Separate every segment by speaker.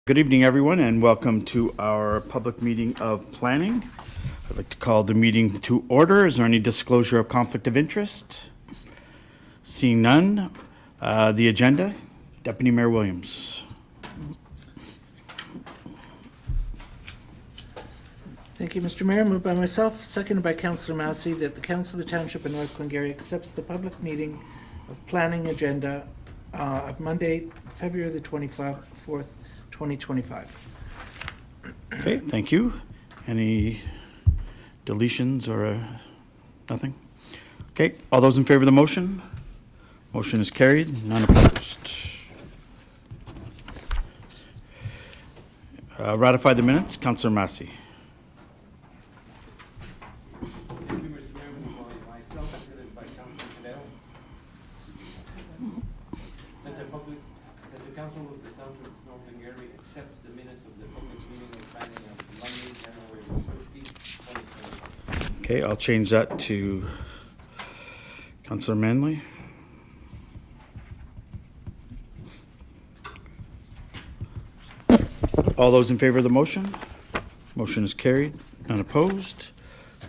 Speaker 1: Good evening, everyone, and welcome to our public meeting of planning. I'd like to call the meeting to order. Is there any disclosure of conflict of interest? Seeing none, the agenda, Deputy Mayor Williams.
Speaker 2: Thank you, Mr. Mayor. Moved by myself, seconded by Councillor Massey, that the Council of the Township of North Glengarry accepts the public meeting of planning agenda of Monday, February the 24th, 2025.
Speaker 1: Okay, thank you. Any deletions or nothing? Okay, all those in favor of the motion? Motion is carried, none opposed. Ratify the minutes, Councillor Massey.
Speaker 3: Thank you, Mr. Mayor. Moved by myself, seconded by Councillor Cadell. That the Council of the Township of North Glengarry accepts the minutes of the public meeting of planning of Monday, January 30th, 2025.
Speaker 1: Okay, I'll change that to Councillor Manley. All those in favor of the motion? Motion is carried, none opposed.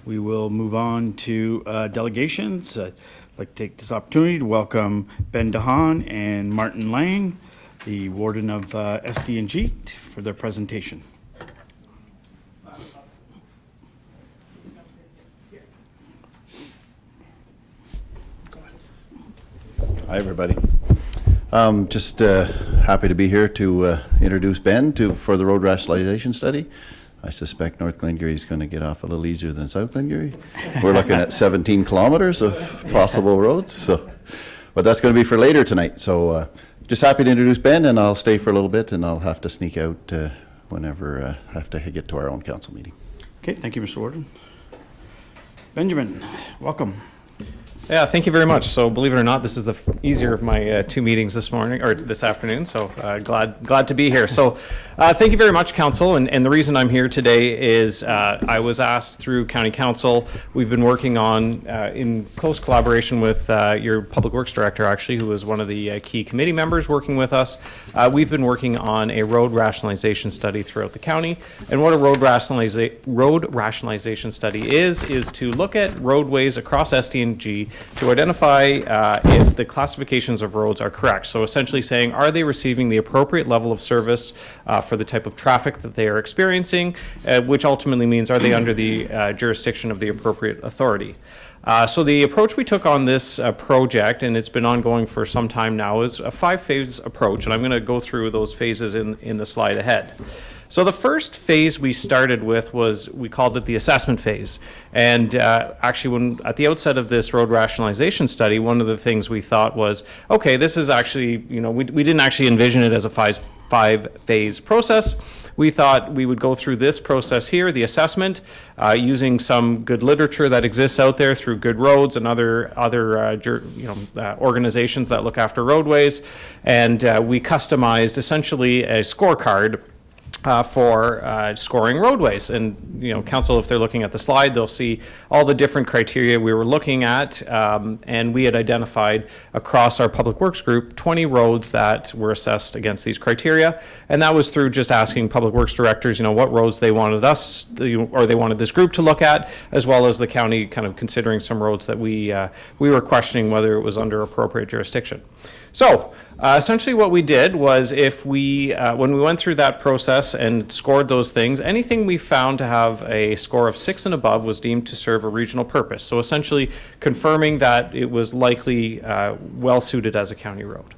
Speaker 1: We will move on to delegations. I'd like to take this opportunity to welcome Ben DeHaan and Martin Lang, the Warden of SD&G, for their presentation.
Speaker 4: Hi, everybody. Just happy to be here to introduce Ben for the road rationalization study. I suspect North Glengarry is going to get off a little easier than South Glengarry. We're looking at 17 kilometers of possible roads, but that's going to be for later tonight. So just happy to introduce Ben, and I'll stay for a little bit, and I'll have to sneak out whenever I have to get to our own council meeting.
Speaker 1: Okay, thank you, Mr. Warden. Benjamin, welcome.
Speaker 5: Yeah, thank you very much. So, believe it or not, this is the easier of my two meetings this morning or this afternoon. So, glad to be here. So, thank you very much, Council. And the reason I'm here today is I was asked through County Council. We've been working on, in close collaboration with your Public Works Director, actually, who was one of the key committee members working with us. We've been working on a road rationalization study throughout the county. And what a road rationalization study is to look at roadways across SD&G to identify if the classifications of roads are correct. So essentially saying, are they receiving the appropriate level of service for the type of traffic that they are experiencing, which ultimately means, are they under the jurisdiction of the appropriate authority? So the approach we took on this project, and it's been ongoing for some time now, is a 5-phase approach, and I'm going to go through those phases in the slide ahead. So the first phase we started with we called it the assessment phase. And actually, at the outset of this road rationalization study, one of the things we thought was, okay, this is actually, we didn't actually envision it as a five-phase process. We thought we would go through this process here, the assessment, using some good literature that exists out there through Good Roads and other organizations that look after roadways. And we customized essentially a scorecard for scoring roadways. And, Council, if they're looking at the slide, they'll see all the different criteria we were looking at. And we had identified across our Public Works group 20 roads that were assessed against these criteria. And that was through just asking Public Works directors, what roads they wanted us, or they wanted this group to look at, as well as the county kind of considering some roads that we were questioning whether it was under appropriate jurisdiction. So essentially what we did was when we went through that process and scored those things, anything we found to have a score of 6 and above was deemed to serve a regional purpose. So essentially confirming that it was likely well suited as a county road.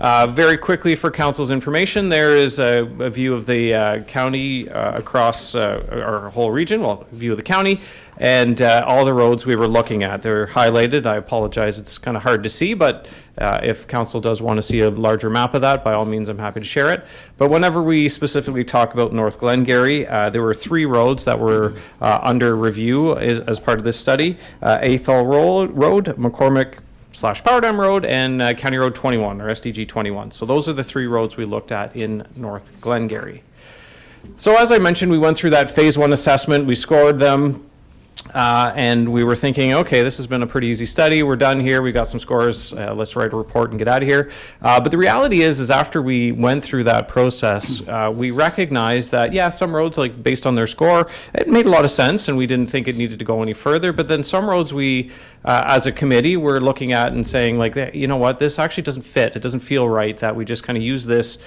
Speaker 5: Very quickly for Council's information, there is a view of the county across our whole region, well, a view of the county, and all the roads we were looking at. They're highlighted. I apologize, it's kind of hard to see, but if Council does want to see a larger map of that, by all means, I'm happy to share it. But whenever we specifically talk about North Glengarry, there were 3 roads that were under review as part of this study. Athol Road, McCormick /Power Dam Road, and County Road 21, or SDG 21. So those are the 3 roads we looked at in North Glengarry. So as I mentioned, we went through that phase 1 assessment. We scored them. And we were thinking, okay, this has been a pretty easy study. We're done here. We got some scores. Let's write a report and get out of here. But the reality is after we went through that process, we recognized that, yeah, some roads, like based on their score, it made a lot of sense, and we didn't think it needed to go any further. But then some roads we, as a committee, were looking at and saying, like, you know what, this actually doesn't fit. It doesn't feel right that we just kind of use this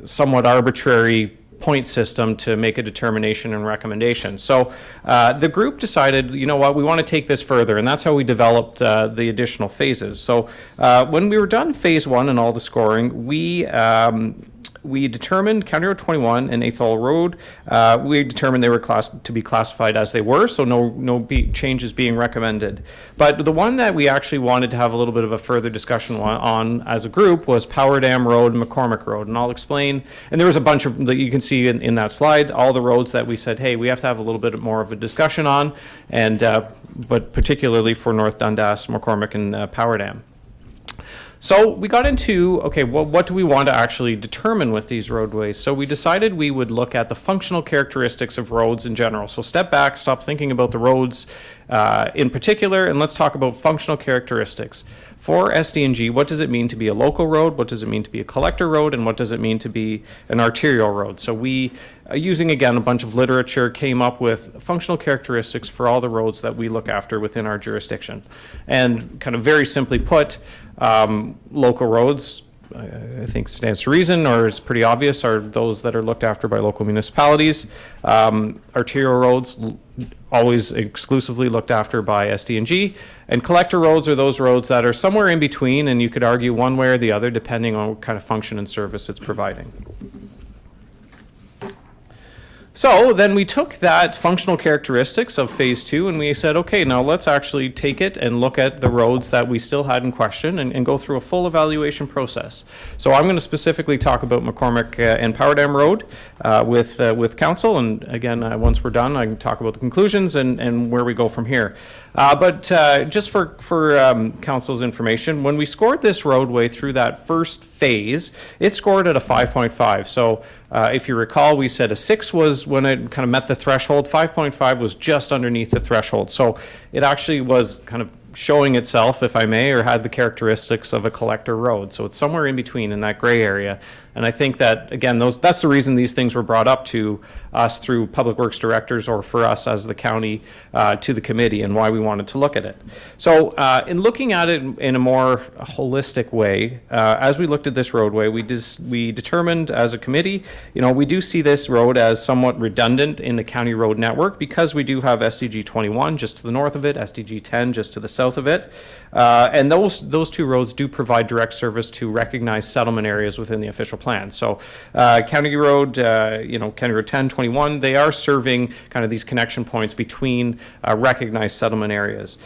Speaker 5: somewhat arbitrary point system to make a determination and recommendation. So the group decided, you know what, we want to take this further, and that's how we developed the additional phases. So when we were done phase 1 and all the scoring, we determined County Road 21 and Athol Road, we determined they were to be classified as they were, so no changes being recommended. But the one that we actually wanted to have a little bit of a further discussion on as a group was Power Dam Road and McCormick Road. And I'll explain, and there was a bunch of, that you can see in that slide, all the roads that we said, hey, we have to have a little bit more of a discussion on, and but particularly for North Dundas, McCormick, and Power Dam. So we got into, okay, well, what do we want to actually determine with these roadways? So we decided we would look at the functional characteristics of roads in general. So step back, stop thinking about the roads in particular, and let's talk about functional characteristics. For SDNG, what does it mean to be a local road? What does it mean to be a collector road? And what does it mean to be an arterial road? So we, using again a bunch of literature, came up with functional characteristics for all the roads that we look after within our jurisdiction. And kind of very simply put, local roads, I think stands to reason, or is pretty obvious, are those that are looked after by local municipalities. Arterial roads, always exclusively looked after by SDNG. And collector roads are those roads that are somewhere in between, and you could argue one way or the other depending on what kind of function and service it's providing. So then we took that functional characteristics of phase 2 and we said, okay, now let's actually take it and look at the roads that we still had in question and go through a full evaluation process. So I'm going to specifically talk about McCormick and Power Dam Road with council, and again, once we're done, I can talk about the conclusions and where we go from here. But just for council's information, when we scored this roadway through that first phase, it scored at a 5.5. So if you recall, we said a 6 was when it kind of met the threshold. 5.5 was just underneath the threshold. So it actually was kind of showing itself, if I may, or had the characteristics of a collector road. So it's somewhere in between in that gray area. And I think that, again, that's the reason these things were brought up to us through Public Works directors, or for us as the county to the committee, and why we wanted to look at it. So in looking at it in a more holistic way, as we looked at this roadway, we determined as a committee, you know, we do see this road as somewhat redundant in the county road network, because we do have SDG 21 just to the north of it, SDG 10 just to the south of it. And those two roads do provide direct service to recognized settlement areas within the official plan. So County Road, County Road 10, 21, they are serving kind of these connection points between recognized settlement areas.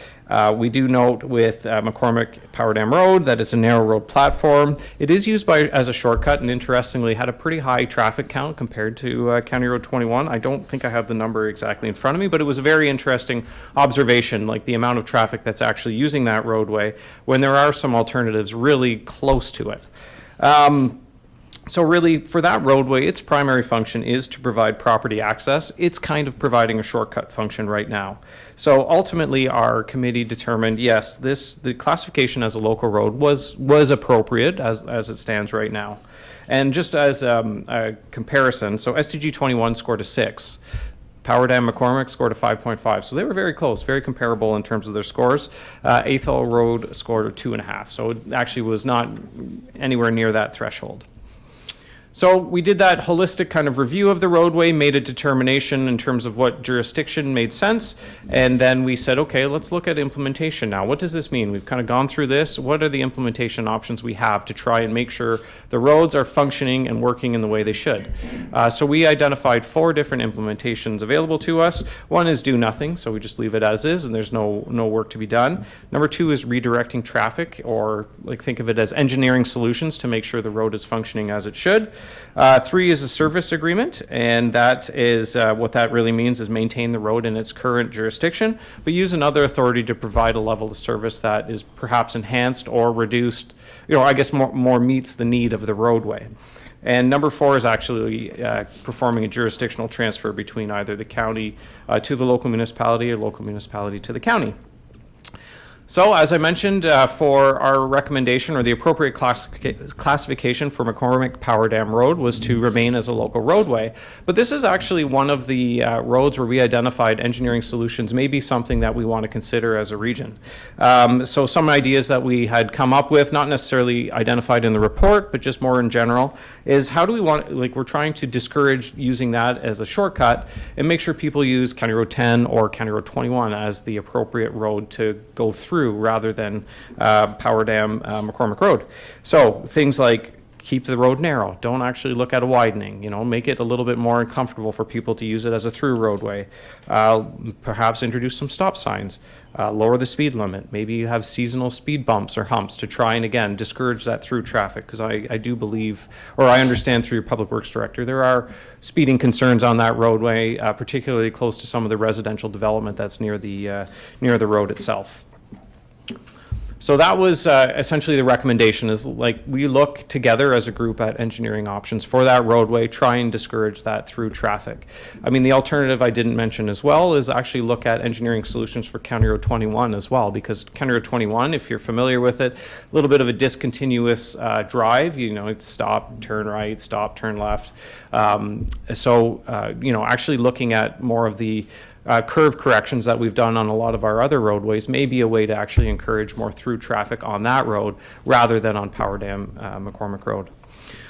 Speaker 5: We do note with McCormick Power Dam Road that it's a narrow road platform. It is used as a shortcut, and interestingly had a pretty high traffic count compared to County Road 21. I don't think I have the number exactly in front of me, but it was a very interesting observation, like the amount of traffic that's actually using that roadway when there are some alternatives really close to it. So really, for that roadway, its primary function is to provide property access. It's kind of providing a shortcut function right now. So ultimately, our committee determined, yes, the classification as a local road was appropriate as it stands right now. And just as a comparison, so SDG 21 scored a 6. Power Dam McCormick scored a 5.5. So they were very close, very comparable in terms of their scores. Athol Road scored a 2.5. So it actually was not anywhere near that threshold. So we did that holistic kind of review of the roadway, made a determination in terms of what jurisdiction made sense, and then we said, okay, let's look at implementation now. What does this mean? We've kind of gone through this. What are the implementation options we have to try and make sure the roads are functioning and working in the way they should? So we identified 4 different implementations available to us. One is do nothing, so we just leave it as is and there's no work to be done. Number 2 is redirecting traffic, or like think of it as engineering solutions to make sure the road is functioning as it should. 3 is a service agreement, and that is what that really means is maintain the road in its current jurisdiction, but use another authority to provide a level of service that is perhaps enhanced or reduced, I guess more meets the need of the roadway. And number 4 is actually performing a jurisdictional transfer between either the county to the local municipality or local municipality to the county. So, as I mentioned, for our recommendation, or the appropriate classification for McCormick Power Dam Road was to remain as a local roadway. But this is actually one of the roads where we identified engineering solutions may be something that we want to consider as a region. So some ideas that we had come up with, not necessarily identified in the report, but just more in general, is how do we want, like, we're trying to discourage using that as a shortcut and make sure people use County Road 10 or County Road 21 as the appropriate road to go through, rather than Power Dam McCormick Road. So things like keep the road narrow, don't actually look at a widening, make it a little bit more comfortable for people to use it as a through roadway. Perhaps introduce some stop signs, lower the speed limit. Maybe you have seasonal speed bumps or humps to try and, again, discourage that through traffic, because I do believe, or I understand through your Public Works Director, there are speeding concerns on that roadway, particularly close to some of the residential development that's near the road itself. So that was essentially the recommendation, is like we look together as a group at engineering options for that roadway, try and discourage that through traffic. I mean, the alternative I didn't mention as well is actually look at engineering solutions for County Road 21 as well, because County Road 21, if you're familiar with it, a little bit of a discontinuous drive, it's stop, turn right, stop, turn left. Actually looking at more of the curve corrections that we've done on a lot of our other roadways may be a way to actually encourage more through traffic on that road rather than on Power Dam McCormick Road.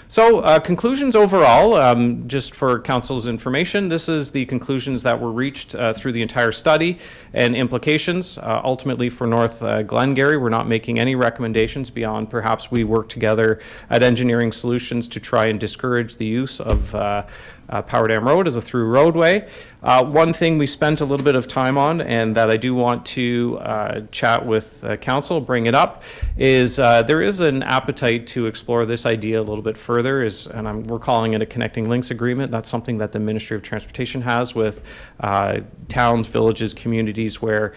Speaker 5: So conclusions overall, just for council's information, this is the conclusions that were reached through the entire study and implications. Ultimately for North Glengarry, we're not making any recommendations beyond perhaps we work together at Engineering Solutions to try and discourage the use of Power Dam Road as a through roadway. One thing we spent a little bit of time on, and that I do want to chat with council, bring it up, is there is an appetite to explore this idea a little bit further, we're calling it a Connecting Links Agreement. That's something that the Ministry of Transportation has with towns, villages, communities, where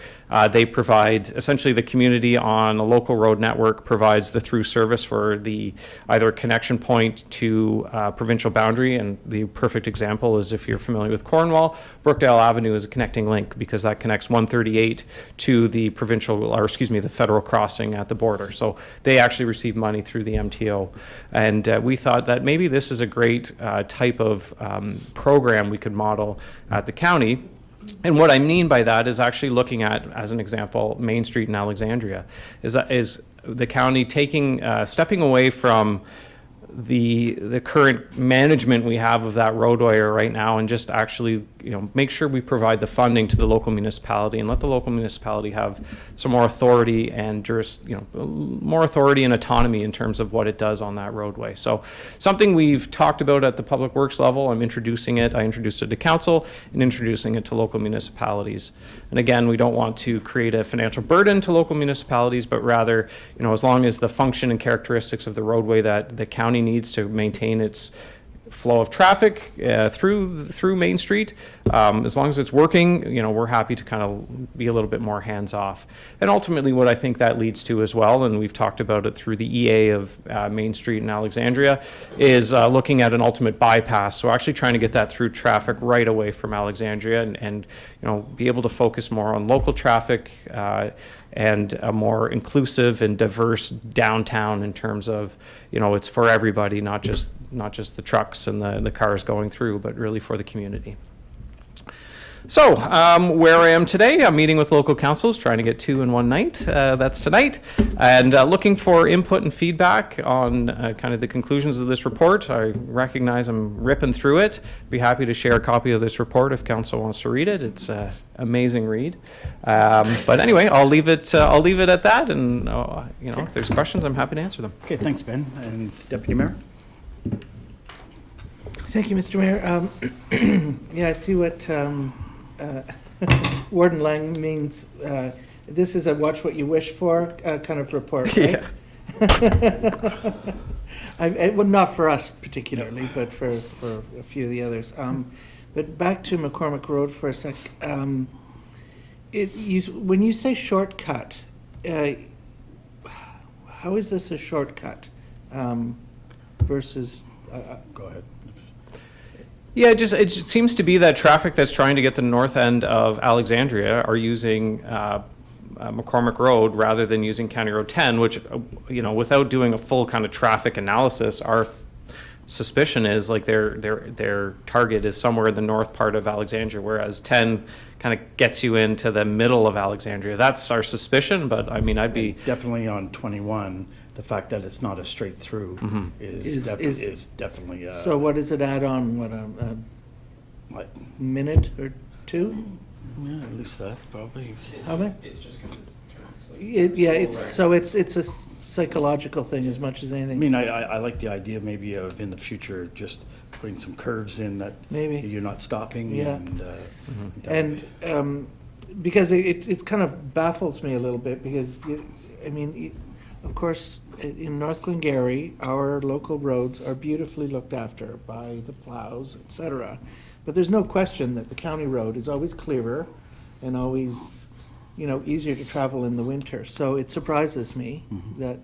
Speaker 5: they provide, essentially the community on a local road network provides the through service for the either connection point to provincial boundary, and the perfect example is, if you're familiar with Cornwall, Brookdale Avenue is a connecting link because that connects 138 to the the federal crossing at the border. So they actually receive money through the MTO. And we thought that maybe this is a great type of program we could model at the county. And what I mean by that is actually looking at, as an example, Main Street in Alexandria, is the county stepping away from the current management we have of that roadway right now, and just actually make sure we provide the funding to the local municipality and let the local municipality have some more authority and more authority and autonomy in terms of what it does on that roadway. So something we've talked about at the Public Works level. I introduced it to council and introducing it to local municipalities. And again, we don't want to create a financial burden to local municipalities, but rather, as long as the function and characteristics of the roadway that the county needs to maintain its flow of traffic through Main Street, as long as it's working, we're happy to kind of be a little bit more hands-off. And ultimately what I think that leads to as well, and we've talked about it through the EA of Main Street in Alexandria, is looking at an ultimate bypass. So actually trying to get that through traffic right away from Alexandria and be able to focus more on local traffic and a more inclusive and diverse downtown in terms of, it's for everybody, not just the trucks and the cars going through, but really for the community. So where I am today, I'm meeting with local councils, trying to get 2 in one night. That's tonight. And looking for input and feedback on kind of the conclusions of this report. I recognize I'm ripping through it. Be happy to share a copy of this report if council wants to read it. It's an amazing read. But anyway, I'll leave it at that. And if there's questions, I'm happy to answer them.
Speaker 1: Okay, thanks, Ben. And Deputy Mayor?
Speaker 2: Thank you, Mr. Mayor. Yeah, I see what Warden Lang means. This is a watch what you wish for kind of report, right?
Speaker 5: Yeah.
Speaker 2: Well, not for us particularly, but for a few of the others. But back to McCormick Road for a sec. When you say shortcut, how is this a shortcut versus
Speaker 1: Go ahead.
Speaker 5: Yeah, it just seems to be that traffic that's trying to get the north end of Alexandria are using McCormick Road rather than using County Road 10, which, without doing a full kind of traffic analysis, our suspicion is like their target is somewhere in the north part of Alexandria, whereas 10 kind of gets you into the middle of Alexandria. That's our suspicion, but I mean, I'd be
Speaker 1: Definitely on 21, the fact that it's not a straight through
Speaker 2: Is-
Speaker 1: is definitely,
Speaker 2: So what does it add on, a
Speaker 1: like,
Speaker 2: minute or two?
Speaker 1: yeah, at least that, probably.
Speaker 2: How many?
Speaker 5: It's just because it's
Speaker 2: Yeah, it's a psychological thing as much as
Speaker 1: I
Speaker 2: anything.
Speaker 1: mean, I like the idea maybe of in the future, just putting some curves in that
Speaker 2: Maybe.
Speaker 1: you're not stopping
Speaker 2: Yeah.
Speaker 1: and. that
Speaker 2: And
Speaker 1: would-
Speaker 2: because it kind of baffles me a little bit, because, of course, in North Glengarry, our local roads are beautifully looked after by the plows, et cetera. But there's no question that the county road is always clearer and always, easier to travel in the winter. So it surprises me that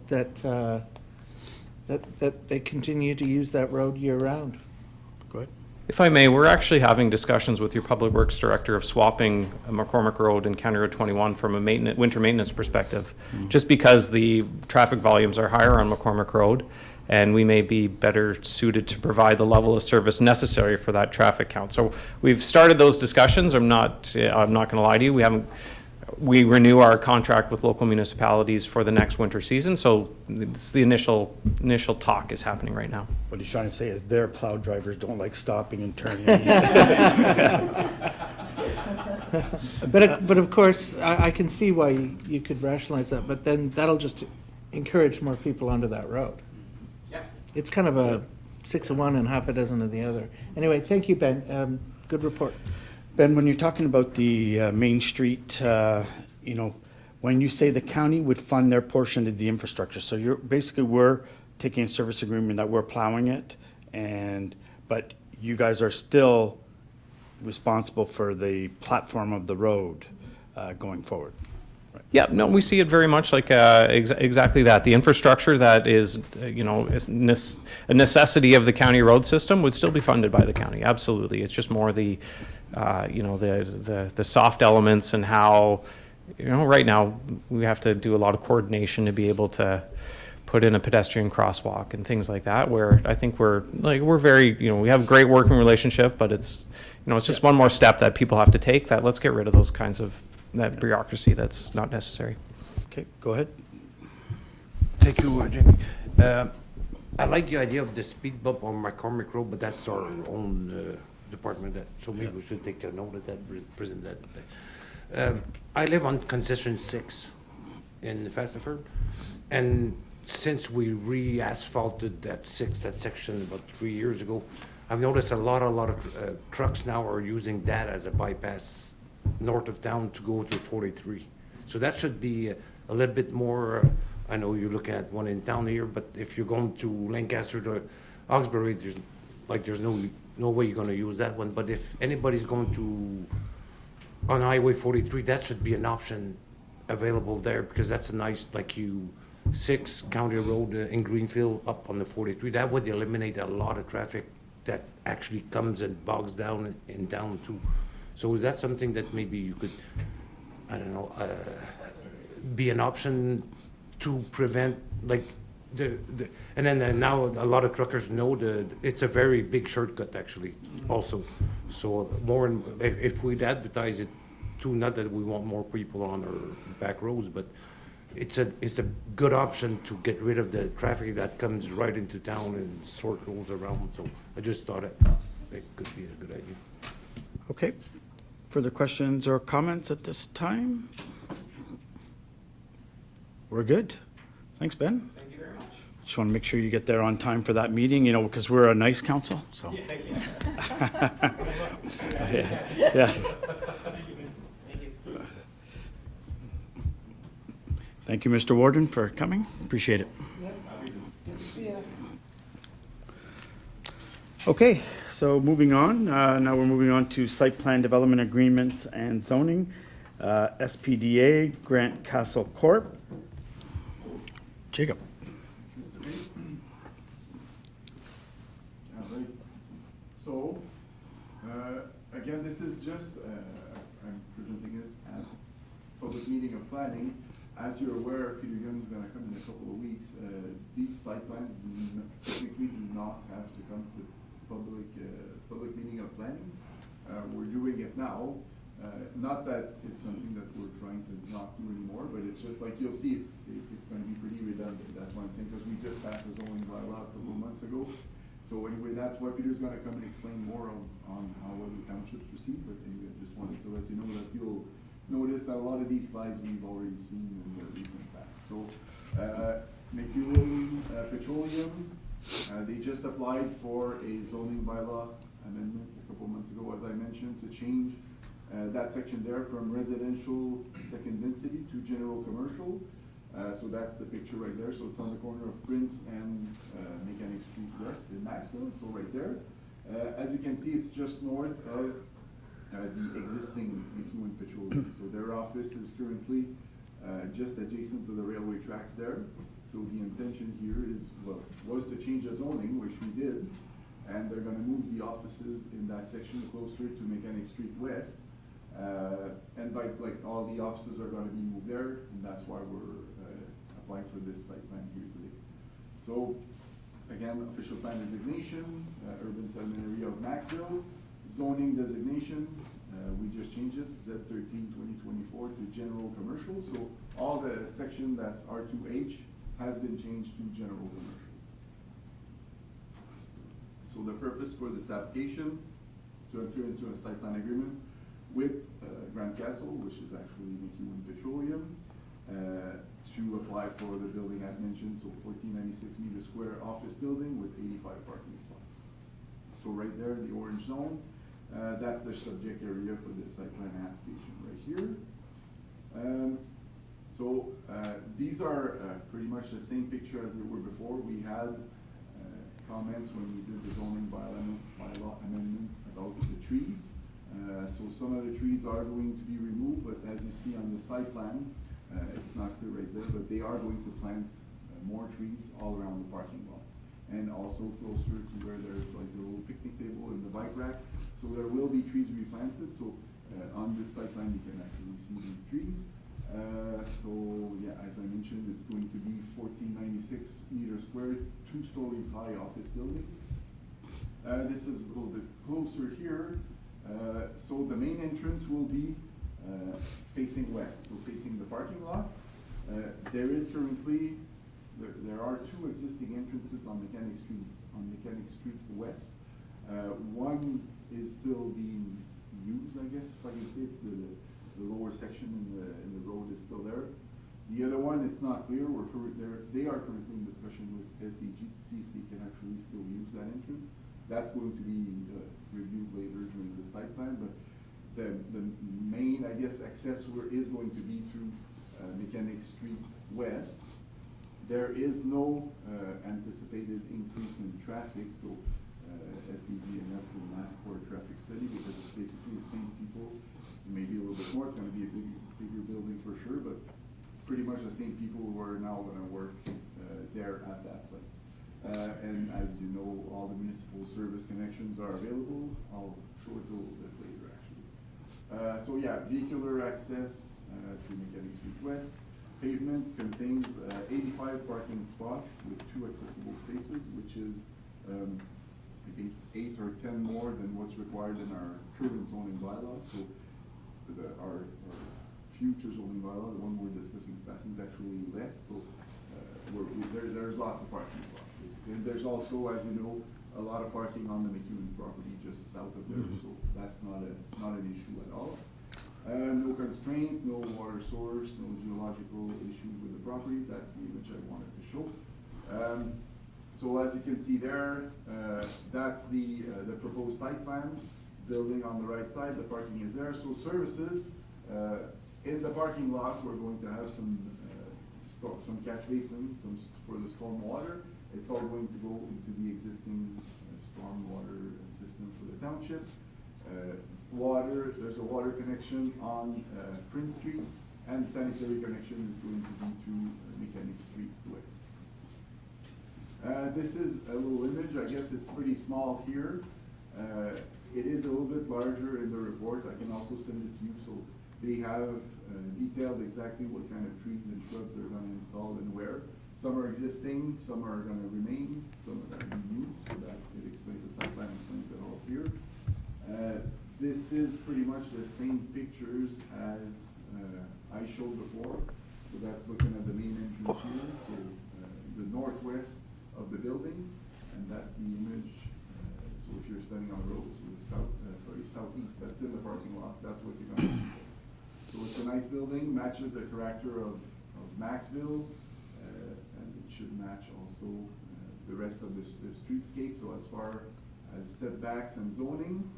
Speaker 2: they continue to use that road year-round.
Speaker 1: Go ahead.
Speaker 5: If I may, we're actually having discussions with your Public Works Director of swapping McCormick Road and County Road 21 from a winter maintenance perspective, just because the traffic volumes are higher on McCormick Road, and we may be better suited to provide the level of service necessary for that traffic count. So we've started those discussions. I'm not going to lie to you. We renew our contract with local municipalities for the next winter season, so it's the initial talk is happening right now.
Speaker 1: What he's trying to say is their plow drivers don't like stopping and turning.
Speaker 2: But of course, I can see why you could rationalize that, but then that'll just encourage more people onto that road.
Speaker 5: Yeah.
Speaker 2: It's kind of a 6 of one and half a dozen of the other. Anyway, thank you, Ben. Good report.
Speaker 1: Ben, when you're talking about the Main Street, when you say the county would fund their portion of the infrastructure, so we're taking a service agreement that we're plowing it, but you guys are still responsible for the platform of the road going forward.
Speaker 5: Yeah, no, we see it very much like exactly that. The infrastructure that is, is a necessity of the county road system would still be funded by the county. Absolutely. It's just more the soft elements and how, right now we have to do a lot of coordination to be able to put in a pedestrian crosswalk and things like that, where I think we're very, we have a great working relationship, but it's just one more step that people have to take, that let's get rid of those kinds of, that bureaucracy that's not necessary.
Speaker 1: Okay, go ahead.
Speaker 6: Thank you, Jamie. I like the idea of the speed bump on McCormick Road, but that's our own department, so maybe we should take a note of that, present that. I live on concession 6 in Fastaford, and since we re-asphalted that section about 3 years ago, I've noticed a lot of trucks now are using that as a bypass north of town to go to 43. So that should be a little bit more, I know you're looking at one in town here, but if you're going to Lancaster to Hawkesbury, there's no way you're gonna use that one. But if anybody's going to, on Highway 43, that should be an option available there, because that's a nice, 6 County Road in Greenfield up on the 43. That would eliminate a lot of traffic that actually comes and bogs down in town too. So is that something that maybe you could, I don't know, be an option to prevent, and then now a lot of truckers know it's a very big shortcut actually also. So if we'd advertise it too, not that we want more people on our back roads, but it's a good option to get rid of the traffic that comes right into town and circles around. So I just thought it could be a good idea.
Speaker 1: Okay. Further questions or comments at this time? We're good. Thanks, Ben.
Speaker 5: Thank you very much.
Speaker 1: Just want to make sure you get there on time for that meeting, because we're a nice council, so. Yeah. Thank you, Mr. Warden, for coming. Appreciate it.
Speaker 2: Good to see you.
Speaker 1: Okay, so moving on, now we're moving on to site plan development agreements and zoning. SPDA, Grant Castle Corp. Jacob.
Speaker 7: So, again, this is just, I'm presenting it at public meeting of planning. As you're aware, Peter Young is gonna come in a couple of weeks. These site plans technically do not have to come to public meeting of planning. We're doing it now. Not that it's something that we're trying to not do anymore, but it's just like, you'll see, it's gonna be pretty redundant. That's why I'm saying, because we just passed a zoning bylaw a couple of months ago. So anyway, that's why Peter's gonna come and explain more on how other townships proceed, but anyway, I just wanted to let you know that you'll notice that a lot of these slides we've already seen in the recent past. So, McEwen Petroleum, they just applied for a zoning bylaw amendment a couple months ago, as I mentioned, to change that section there from residential second density to general commercial. So that's the picture right there. So it's on the corner of Prince and Mechanic Street West in Maxwell, so right there. As you can see, it's just north of the existing McEwen Petroleum. So their office is currently just adjacent to the railway tracks there. So the intention here is, well, was to change the zoning, which we did, and they're gonna move the offices in that section closer to Mechanic Street West. And like all the offices are gonna be moved there, and that's why we're applying for this site plan here today. So, again, official plan designation, urban settlement area of Maxville, zoning designation, we just changed it, Z13-2024 to general commercial, so all the section that's R2H has been changed to general commercial. So the purpose for this application, to enter into a site plan agreement with Grand Castle, which is actually McEwen Petroleum, to apply for the building as mentioned, so 1496 meter square office building with 85 parking spots. So right there, the orange zone, that's the subject area for this site plan application right here. These are pretty much the same picture as they were before. We had comments when we did the zoning bylaw amendment about the trees. So some of the trees are going to be removed, but as you see on the site plan, it's not clear right there, but they are going to plant more trees all around the parking lot. And also closer to where there's like the little picnic table and the bike rack. So there will be trees replanted, so on this site plan you can actually see these trees. So yeah, as I mentioned, it's going to be 1496 meters square, 2 stories high office building. This is a little bit closer here. So the main entrance will be facing west, so facing the parking lot. There is currently, there are 2 existing entrances on Mechanic Street West. One is still being used, I guess, if I can say it. The lower section in the road is still there. The other one, it's not clear. They are currently in discussion with SDG to see if they can actually still use that entrance. That's going to be reviewed later during the site plan, but the main, I guess, access is going to be through Mechanic Street West. There is no anticipated increase in traffic, so SDG&S will ask for a traffic study because it's basically the same people, maybe a little bit more. It's going to be a bigger building for sure, but pretty much the same people who are now going to work there at that site. And as you know, all the municipal service connections are available. I'll show it a little bit later, actually. So yeah, vehicular access to Mechanic Street West. Pavement contains 85 parking spots with 2 accessible spaces, which is I think 8 or 10 more than what's required in our current zoning bylaw. So our future zoning bylaw, the one we're discussing passing, is actually less. So there's lots of parking spots, basically. And there's also, as you know, a lot of parking on the McEwen property just south of there. So that's not an issue at all. No constraint, no water source, no geological issues with the property. That's the image I wanted to show. So as you can see there, that's the proposed site plan. Building on the right side, the parking is there. So services, in the parking lot, we're going to have some catch basin, for the storm water. It's all going to go into the existing storm water system for the township. Water, there's a water connection on Prince Street, and sanitary connection is going to be to Mechanic Street West. This is a little image. I guess it's pretty small here. It is a little bit larger in the report. I can also send it to you, so they have detailed exactly what kind of trees and shrubs they're gonna install and where. Some are existing, some are gonna remain, some are gonna be new, so that it explains, the site plan explains it all here. This is pretty much the same pictures as I showed before. So that's looking at the main entrance here, so the northwest of the building, and that's the image. So if you're standing on the road, so the southeast, that's in the parking lot, that's what you're gonna see. So it's a nice building, matches the character of Maxville, and it should match also the rest of the streetscape. So as far as setbacks and zoning,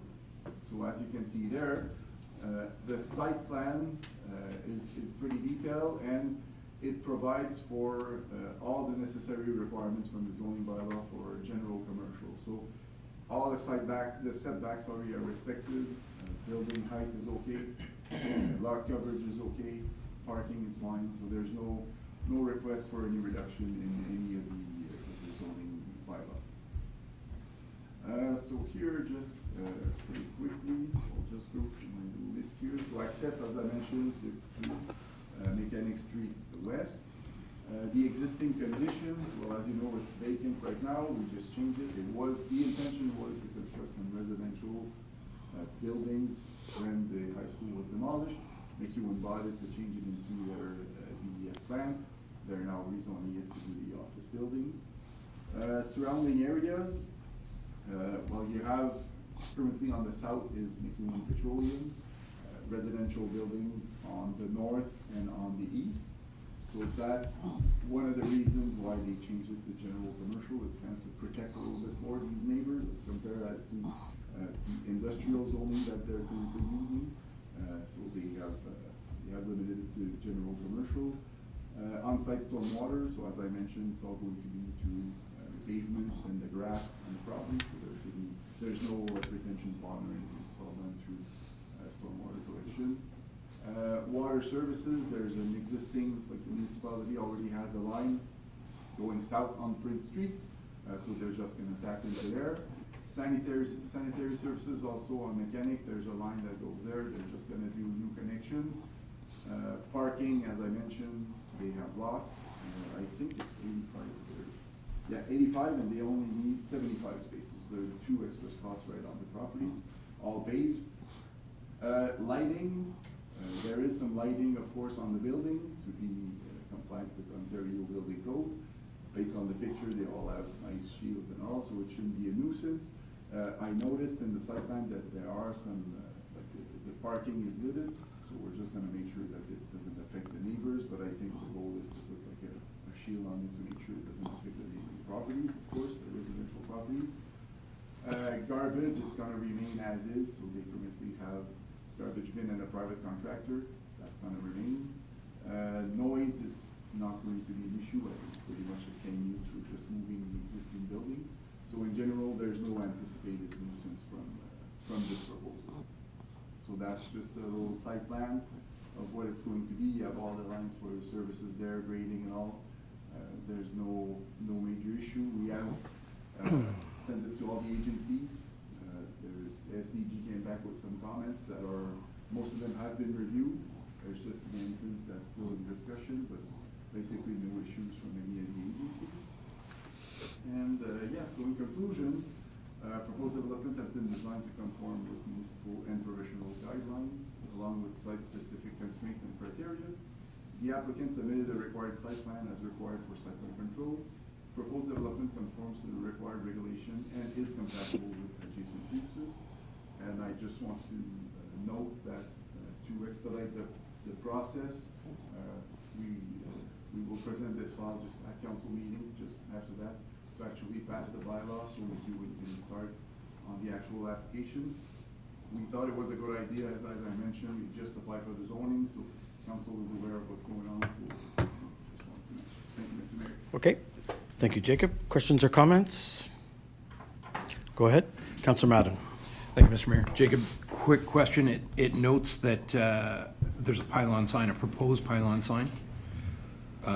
Speaker 7: so as you can see there, the site plan is pretty detailed, and it provides for all the necessary requirements from the zoning bylaw for general commercial. So all the setbacks are respected, building height is okay, lot coverage is okay, parking is fine, so there's no request for any reduction in any of the zoning bylaw. So here, just pretty quickly, I'll just go through my little list here. So access, as I mentioned, it's through Mechanic Street West. The existing conditions, well, as you know, it's vacant right now. We just changed it. The intention was to construct some residential buildings when the high school was demolished. McEwen bought it to change it into their DEF plan. They're now rezoning it to the office buildings. Surrounding areas, well, you have currently on the south is McEwen Petroleum, residential buildings on the north and on the east. So that's one of the reasons why they changed it to general commercial. It's kind of to protect a little bit more these neighbors as compared as to the industrial zoning that they're currently using. So they have limited it to general commercial. On-site stormwater, so as I mentioned, it's all going to be through the pavement and the grass and the property, so there's no retention pond or anything. It's all done through stormwater collection. Water services, there's an existing, like the municipality already has a line going south on Prince Street, so they're just gonna tap into there. Sanitary services also on Mechanic, there's a line that goes there, they're just gonna do a new connection. Parking, as I mentioned, they have lots, I think it's 85 there. Yeah, 85, and they only need 75 spaces, so there are 2 extra spots right on the property, all paved. Lighting, there is some lighting, of course, on the building to be compliant with Ontario Building Code. Based on the picture, they all have nice shields and all, so it shouldn't be a nuisance. I noticed in the site plan that there are some, like the parking is lidded, so we're just gonna make sure that it doesn't affect the neighbors, but I think the goal is to put like a shield on it to make sure it doesn't affect the neighboring properties, of course, the residential properties. Garbage, it's gonna remain as is, so they currently have garbage bin and a private contractor, that's gonna remain. Noise is not going to be an issue, as it's pretty much the same use, we're just moving the existing building. So in general, there's no anticipated nuisance from this proposal. So that's just a little site plan of what it's going to be. You have all the lines for the services there, grading and all. There's no major issue. We have sent it to all the agencies. There's SDG came back with some comments that are, most of them have been reviewed. There's just the entrance that's still in discussion, but basically no issues from any of the agencies. And yeah, so in conclusion, proposed development has been designed to conform with municipal and provincial guidelines, along with site-specific constraints and criteria. The applicant submitted a required site plan as required for site plan control. Proposed development conforms to the required regulation and is compatible with adjacent uses. And I just want to note that to expedite the process, we will present this file just at council meeting, just after that, to actually pass the bylaw, so we can start on the actual applications. We thought it was a good idea, as I mentioned, we just applied for the zoning, so council is aware of what's going on, so just want to mention. Thank you, Mr. Mayor.
Speaker 1: Okay, thank you, Jacob. Questions or comments? Go ahead, Councillor Madden.
Speaker 8: Thank you, Mr. Mayor. Jacob, quick question. It notes that there's a pylon sign, a proposed pylon sign,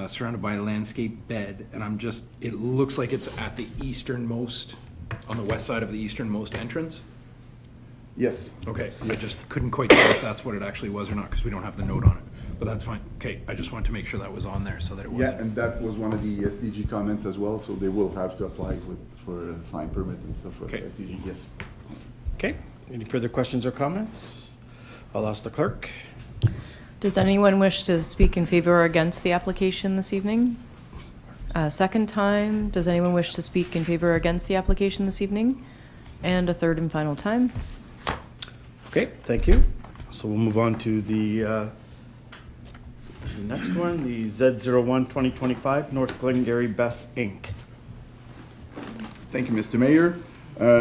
Speaker 8: surrounded by a landscape bed, and it looks like it's at the easternmost On the west side of the easternmost entrance?
Speaker 7: Yes.
Speaker 8: Okay, I just couldn't quite tell if that's what it actually was or not, because we don't have the note on it. But that's fine. Okay, I just wanted to make sure that was on there so that it
Speaker 7: Yeah,
Speaker 8: wasn't.
Speaker 7: and that was one of the SDG comments as well, so they will have to apply for a sign permit and stuff for
Speaker 8: Okay.
Speaker 7: SDG, yes.
Speaker 1: Okay, any further questions or comments? I'll ask the clerk.
Speaker 9: Does anyone wish to speak in favor or against the application this evening? Second time, does anyone wish to speak in favor or against the application this evening? And a third and final time?
Speaker 1: Okay, thank you. So we'll move on to the next one, the Z01 2025 North Glengarry Best Inc.
Speaker 7: Thank you, Mr. Mayor.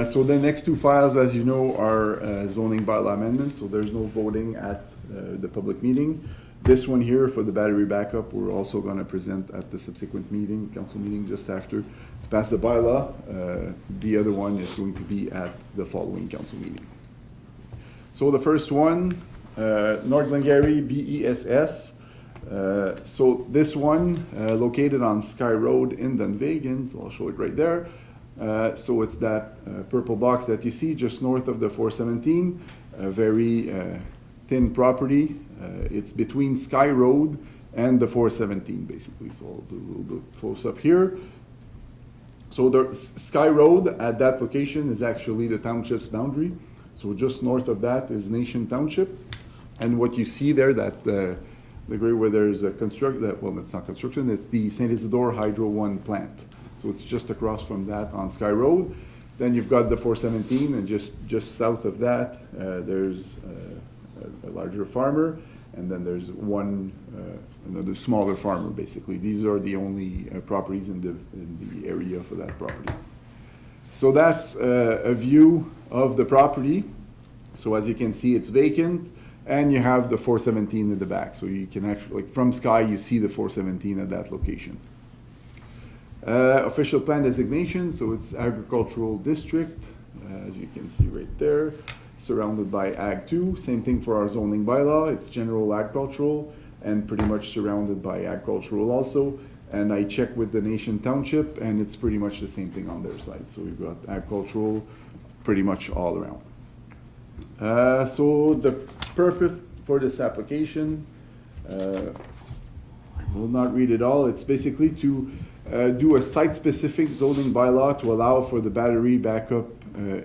Speaker 7: So the next two files, as you know, are zoning bylaw amendments, so there's no voting at the public meeting. This one here for the battery backup, we're also going to present at the subsequent meeting, council meeting just after, to pass the bylaw. The other one is going to be at the following council meeting. So the first one, North Glengarry BESS. So this one, located on Sky Road in Dunvegan, so I'll show it right there. So it's that purple box that you see just north of the 417, a very thin property. It's between Sky Road and the 417, basically. So I'll do a little bit close up here. So the Sky Road at that location is actually the township's boundary. So just north of that is Nation Township. And what you see there, that the gray where there's a well, it's not construction, it's the St. Isidore Hydro 1 plant. So it's just across from that on Sky Road. Then you've got the 417, and just south of that, there's a larger farmer, and then there's another smaller farmer, basically. These are the only properties in the area for that property. So that's a view of the property. So as you can see, it's vacant, and you have the 417 in the back. So you can actually, like from Sky, you see the 417 at that location. Official plan designation, so it's agricultural district, as you can see right there, surrounded by Ag 2. Same thing for our zoning bylaw, it's general agricultural and pretty much surrounded by agricultural also. And I checked with the Nation Township, and it's pretty much the same thing on their side. So we've got agricultural pretty much all around. So the purpose for this application, I will not read it all. It's basically to do a site-specific zoning bylaw to allow for the battery backup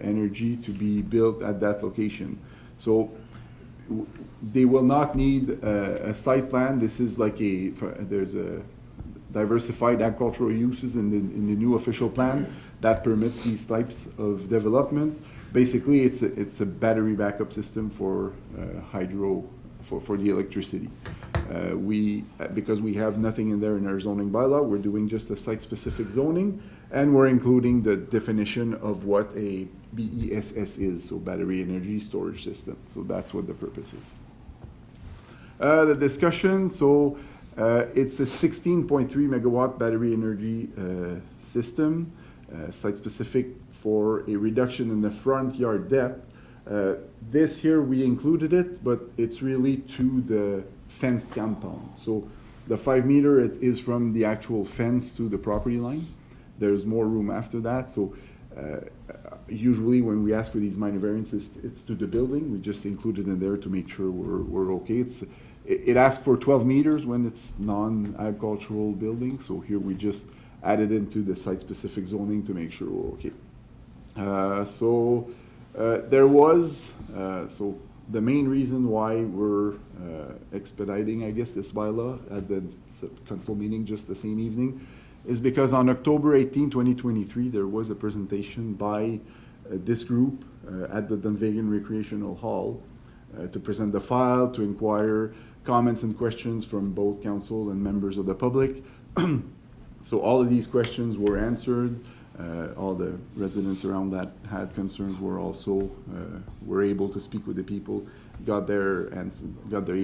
Speaker 7: energy to be built at that location. So they will not need a site plan. This is like there's a diversified agricultural uses in the new official plan that permits these types of development. Basically, it's a battery backup system for hydro, for the electricity. Because we have nothing in there in our zoning bylaw, we're doing just a site-specific zoning, and we're including the definition of what a BESS is, so battery energy storage system. So that's what the purpose is. The discussion, so it's a 16.3 megawatt battery energy system, site-specific for a reduction in the front yard depth. This here, we included it, but it's really to the fenced compound. So the 5 meter, it is from the actual fence to the property line. There's more room after that. So usually when we ask for these minor variances, it's to the building. We just include it in there to make sure we're okay. It asks for 12 meters when it's non-agricultural building. So here we just added into the site-specific zoning to make sure we're okay. So the main reason why we're expediting, I guess, this bylaw at the council meeting just the same evening is because on October 18, 2023, there was a presentation by this group at the Dunvegan Recreational Hall to present the file, to inquire comments and questions from both council and members of the public. So all of these questions were answered. All the residents around that had concerns were also were able to speak with the people, got the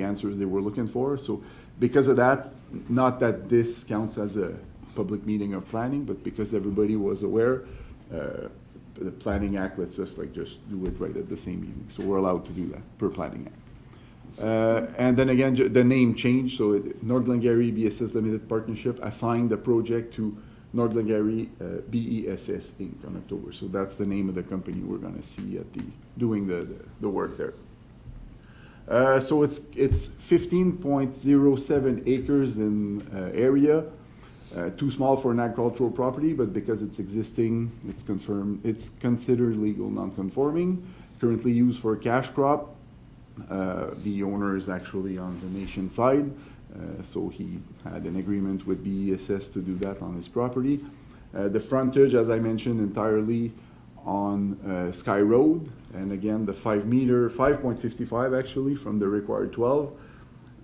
Speaker 7: answers they were looking for. So because of that, not that this counts as a public meeting of planning, but because everybody was aware, the Planning Act lets us just do it right at the same evening. So we're allowed to do that per Planning Act. And then again, the name changed. So North Glengarry BSS Limited Partnership assigned the project to North Glengarry BESS Inc. on October. So that's the name of the company we're going to see at doing the work there. So it's 15.07 acres in area. Too small for an agricultural property, but because it's existing, it's confirmed, it's considered legal non-conforming, currently used for a cash crop. The owner is actually on the nation side, so he had an agreement with BESS to do that on his property. The frontage, as I mentioned, entirely on Sky Road, and again, the 5.55 actually from the required 12.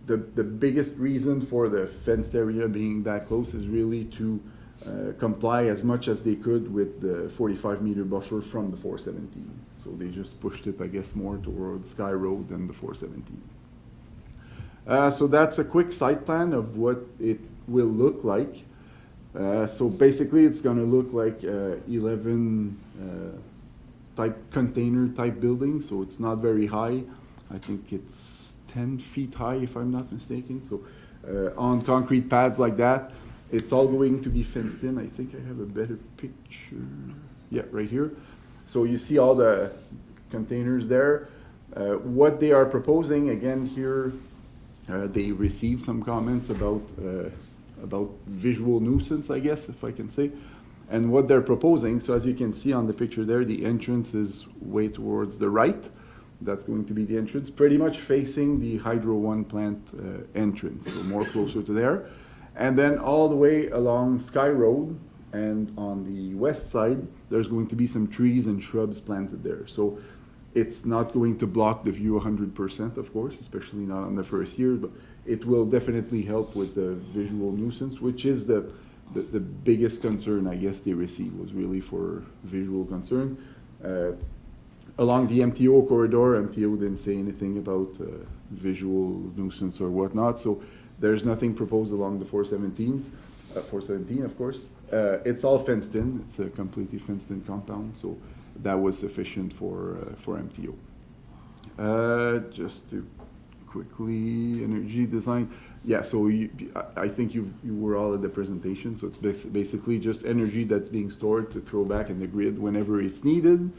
Speaker 7: The biggest reason for the fenced area being that close is really to comply as much as they could with the 45-meter buffer from the 417. So they just pushed it, I guess, more towards Sky Road than the 417. So that's a quick site plan of what it will look like. So basically, it's going to look like 11 container type building. So it's not very high. I think it's 10 feet high, if I'm not mistaken. So on concrete pads like that, it's all going to be fenced in. I think I have a better picture. Yeah, right here. So you see all the containers there. What they are proposing, again here, they received some comments about visual nuisance, I guess, if I can say. And what they're proposing, so as you can see on the picture there, the entrance is way towards the right. That's going to be the entrance, pretty much facing the Hydro One plant entrance, so more closer to there. And then all the way along Sky Road and on the west side, there's going to be some trees and shrubs planted there. So it's not going to block the view 100%, of course, especially not on the first year, but it will definitely help with the visual nuisance, which is the biggest concern, I guess, they received, was really for visual concern. Along the MTO corridor, MTO didn't say anything about visual nuisance or whatnot, so there's nothing proposed along the 417, of course. It's all fenced in. It's a completely fenced in compound, so that was sufficient for MTO. Just to quickly, energy design. Yeah, so I think you were all at the presentation, so it's basically just energy that's being stored to throw back in the grid whenever it's needed.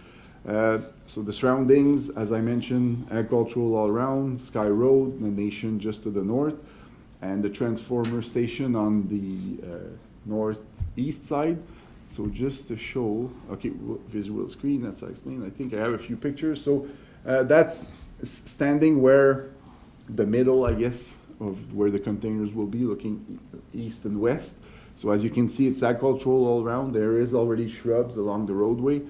Speaker 7: So the surroundings, as I mentioned, agricultural all around, Sky Road, the nation just to the north, and the transformer station on the northeast side. So just to show, okay, visual screen, that's I explained. I think I have a few pictures. So that's standing where the middle, I guess, of where the containers will be, looking east and west. So as you can see, it's agricultural all around. There is already shrubs along the roadway.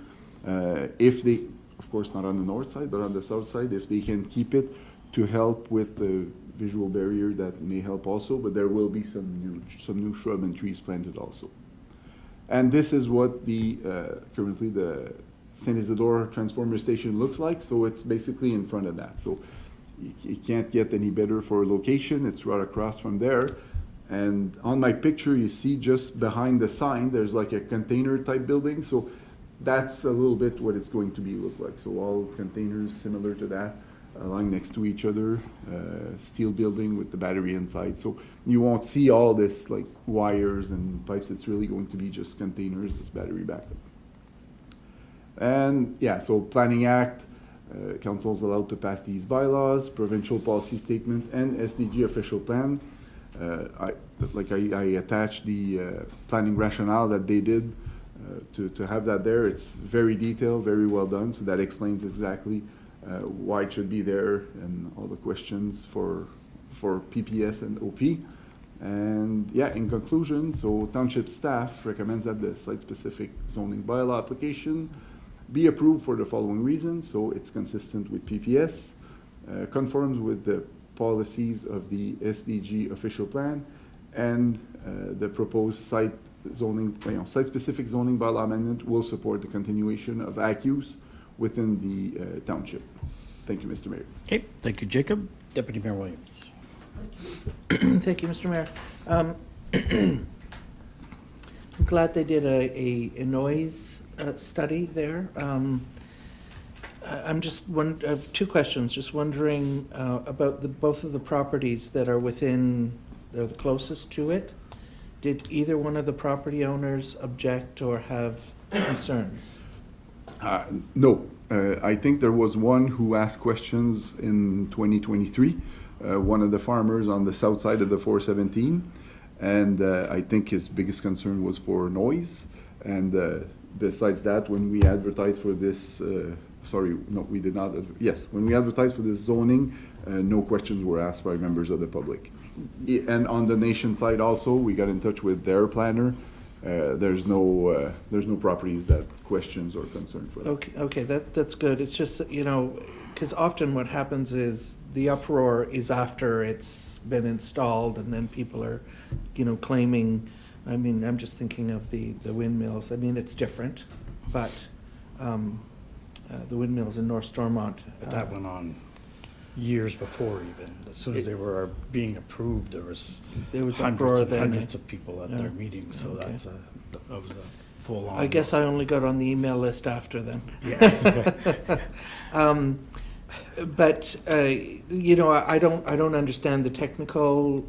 Speaker 7: If they, of course not on the north side, but on the south side, if they can keep it to help with the visual barrier, that may help also, but there will be some new shrub and trees planted also. And this is what the currently the Saint Isidore transformer station looks like. So it's basically in front of that. So you can't get any better for a location. It's right across from there. And on my picture, you see just behind the sign, there's like a container type building. So that's a little bit what it's going to be look like. So all containers similar to that, lying next to each other, steel building with the battery inside. So you won't see all this like wires and pipes. It's really going to be just containers, this battery backup. And yeah, so Planning Act, council's allowed to pass these bylaws, provincial policy statement, and SDG official plan. I attached the planning rationale that they did to have that there. It's very detailed, very well done, so that explains exactly why it should be there and all the questions for PPS and OP. And yeah, in conclusion, so township staff recommends that the site-specific zoning bylaw application be approved for the following reasons. So it's consistent with PPS, conforms with the policies of the SDG official plan, and the proposed site-specific zoning bylaw amendment will support the continuation of ag use within the township. Thank you, Mr. Mayor.
Speaker 1: Okay, thank you, Jacob. Deputy Mayor Williams.
Speaker 2: Thank you, Mr. Mayor. I'm glad they did a noise study there. I'm just I have two questions. Just wondering about both of the properties that are within, they're the closest to it. Did either one of the property owners object or have concerns?
Speaker 7: No, I think there was one who asked questions in 2023, one of the farmers on the south side of the 417. And I think his biggest concern was for noise. And besides that, when we advertised for this, we did not. Yes, when we advertised for this zoning, no questions were asked by members of the public. And on the nation side also, we got in touch with their planner. There's no properties that questions or concern for them.
Speaker 2: Okay, that's good. It's just that, because often what happens is the uproar is after it's been installed, and then people are, claiming, I'm just thinking of the windmills. It's different, but the windmills in North Stormont.
Speaker 1: But that went on years before even. As soon as they were being approved, there was
Speaker 2: uproar
Speaker 1: hundreds and
Speaker 2: then,
Speaker 1: hundreds of people at their meetings, so
Speaker 2: Okay.
Speaker 1: that was a full on.
Speaker 2: I guess I only got on the email list after then. But I don't understand the technical,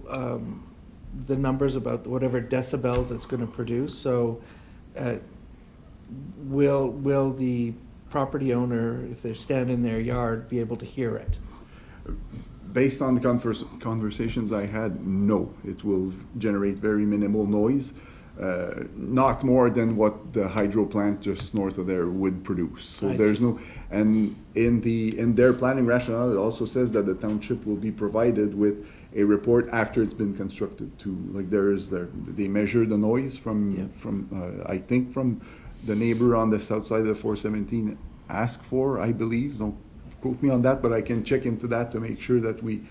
Speaker 2: the numbers about whatever decibels it's going to produce. So, will the property owner, if they stand in their yard, be able to hear it?
Speaker 7: Based on the conversations I had, no, it will generate very minimal noise, not more than what the hydro plant just north of there would produce. So
Speaker 2: I
Speaker 7: there's
Speaker 2: see.
Speaker 7: no, and in their planning rationale, it also says that the township will be provided with a report after it's been constructed too. Like they measure the noise from I think from the neighbor on the south side of the 417 asked for, I believe. Don't quote me on that, but I can check into that to make sure that we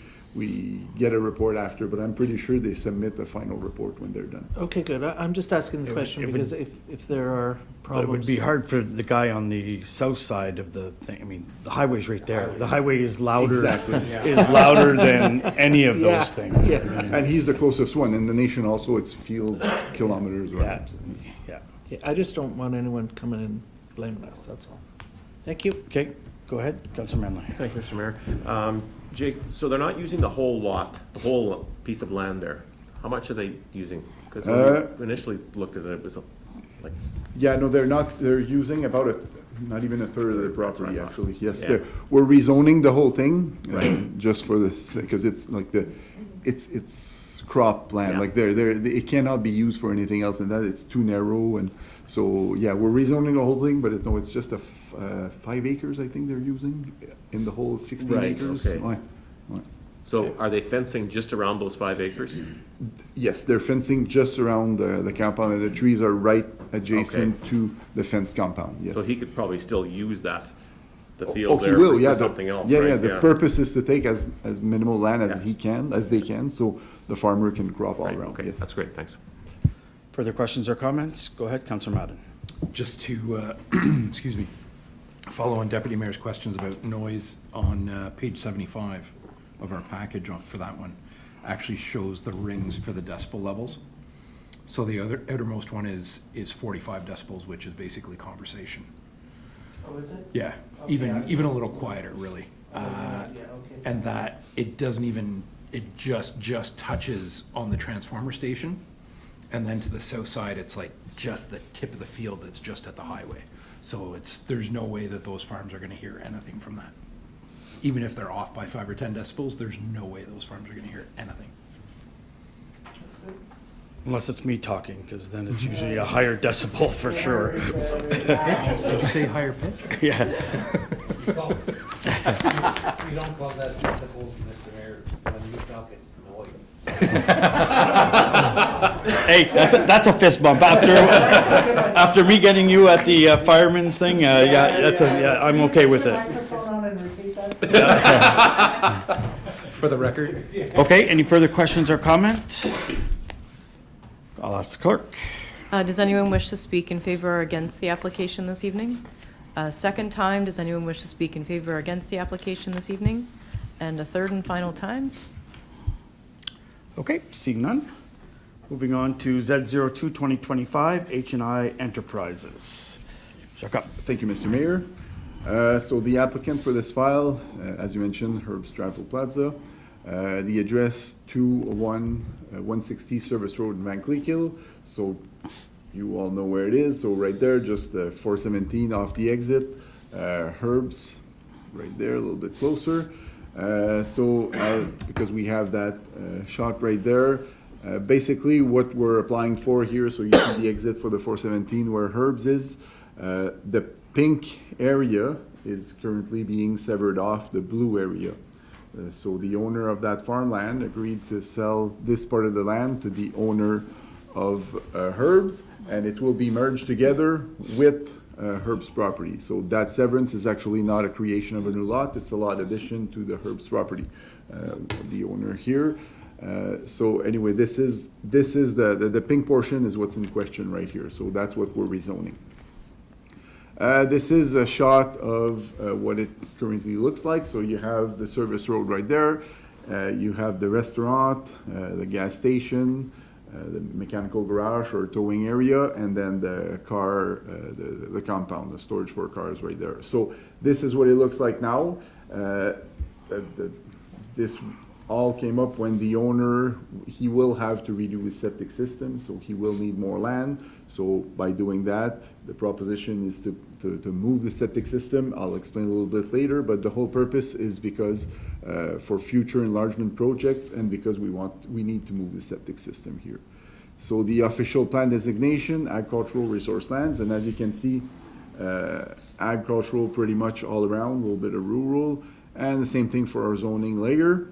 Speaker 7: get a report after, but I'm pretty sure they submit the final report when they're done.
Speaker 2: Okay, good. I'm just asking the
Speaker 1: It would-
Speaker 2: question
Speaker 1: it would-
Speaker 2: because if there are
Speaker 1: But it would
Speaker 2: problems.
Speaker 1: be hard for the guy on the south side of the thing. The highway's right there. The highway is louder.
Speaker 7: Exactly.
Speaker 1: Is louder than any of
Speaker 2: Yeah,
Speaker 1: those things.
Speaker 2: yeah.
Speaker 7: And he's the closest one. In the nation also, it's fields, kilometers. Or
Speaker 1: Yeah.
Speaker 2: Yeah, I just don't want anyone coming and blaming us, that's all. Thank you.
Speaker 1: Okay, go ahead, Councilor Manley.
Speaker 10: Thank you, Mr. Mayor. Jake, so they're not using the whole lot, the whole piece of land there. How much are they using? Because when we initially looked at it, it was like,
Speaker 7: Yeah, no, they're not. They're using about not even a third of the
Speaker 10: That's what I
Speaker 7: property,
Speaker 10: thought.
Speaker 7: actually. Yes,
Speaker 10: Yeah.
Speaker 7: we're rezoning the whole thing,
Speaker 10: Right.
Speaker 7: just for this, because it's like it's crop land.
Speaker 10: Yeah.
Speaker 7: Like it cannot be used for anything else than that. It's too narrow, and so yeah, we're rezoning the whole thing. But it's just 5 acres, I think they're using in the whole 16
Speaker 10: Right,
Speaker 7: acres.
Speaker 10: okay.
Speaker 7: Ouais, ouais.
Speaker 10: so are they fencing just around those 5 acres?
Speaker 7: Yes, they're fencing just around the compound, and the trees are right adjacent to the fenced compound. Yes.
Speaker 10: So he could probably still use that, the
Speaker 7: Oh,
Speaker 10: field
Speaker 7: he
Speaker 10: there
Speaker 7: will,
Speaker 10: for
Speaker 7: yeah.
Speaker 10: something else,
Speaker 7: Yeah,
Speaker 10: right?
Speaker 7: yeah, the purpose is to take as minimal land as
Speaker 10: Yeah.
Speaker 7: they can, so the farmer can crop all
Speaker 10: Right,
Speaker 7: around,
Speaker 10: okay,
Speaker 7: yes.
Speaker 10: that's great, thanks.
Speaker 1: Further questions or comments? Go ahead, Councilor Madden.
Speaker 8: Just to, excuse me, follow on Deputy Mayor's questions about noise on page 75 of our package for that one, actually shows the rings for the decibel levels. So the outermost one is 45 decibels, which is basically conversation.
Speaker 2: Oh, is it?
Speaker 8: Yeah,
Speaker 2: Okay.
Speaker 8: even a little quieter, really.
Speaker 2: Okay.
Speaker 8: And that it doesn't even, it just touches on the transformer station. And then to the south side, it's like just the tip of the field that's just at the highway. So there's no way that those farms are gonna hear anything from that. Even if they're off by 5 or 10 decibels, there's no way those farms are gonna hear anything.
Speaker 1: Unless it's me talking, because then it's usually a higher decibel for sure.
Speaker 8: Did you say higher pitch?
Speaker 1: Yeah.
Speaker 3: We don't call that decibels, Mr. Mayor, when you talk, it's noise.
Speaker 1: Hey, that's a fist bump after me getting you at the fireman's thing. I'm okay with it.
Speaker 2: Microphone on and repeat that?
Speaker 8: For the record?
Speaker 1: Okay, any further questions or comment? I'll ask the clerk.
Speaker 9: Does anyone wish to speak in favor or against the application this evening? Second time, does anyone wish to speak in favor or against the application this evening? And a third and final time?
Speaker 1: Okay, seeing none. Moving on to Z02 2025 H&I Enterprises. Check up.
Speaker 7: Thank you, Mr. Mayor. So the applicant for this file, as you mentioned, Herb Stratford Plaza. The address 160 Service Road in Van Cleekill. So you all know where it is. So right there, just 417 off the exit. Herbs right there, a little bit closer. Because we have that shot right there, basically what we're applying for here, so you see the exit for the 417 where Herbs is. The pink area is currently being severed off the blue area. So the owner of that farmland agreed to sell this part of the land to the owner of Herbs, and it will be merged together with Herb's property. So that severance is actually not a creation of a new lot, it's a lot addition to the Herb's property, the owner here. So anyway, this is the pink portion is what's in question right here. So that's what we're rezoning. This is a shot of what it currently looks like. So you have the service road right there. You have the restaurant, the gas station, the mechanical garage or towing area, and then the car, the compound, the storage for cars right there. So this is what it looks like now. This all came up when the owner, he will have to redo his septic system, so he will need more land. So by doing that, the proposition is to move the septic system. I'll explain a little bit later, but the whole purpose is because for future enlargement projects and because we need to move the septic system here. So the official plan designation, agricultural resource lands, and as you can see, agricultural pretty much all around, a little bit of rural, and the same thing for our zoning layer.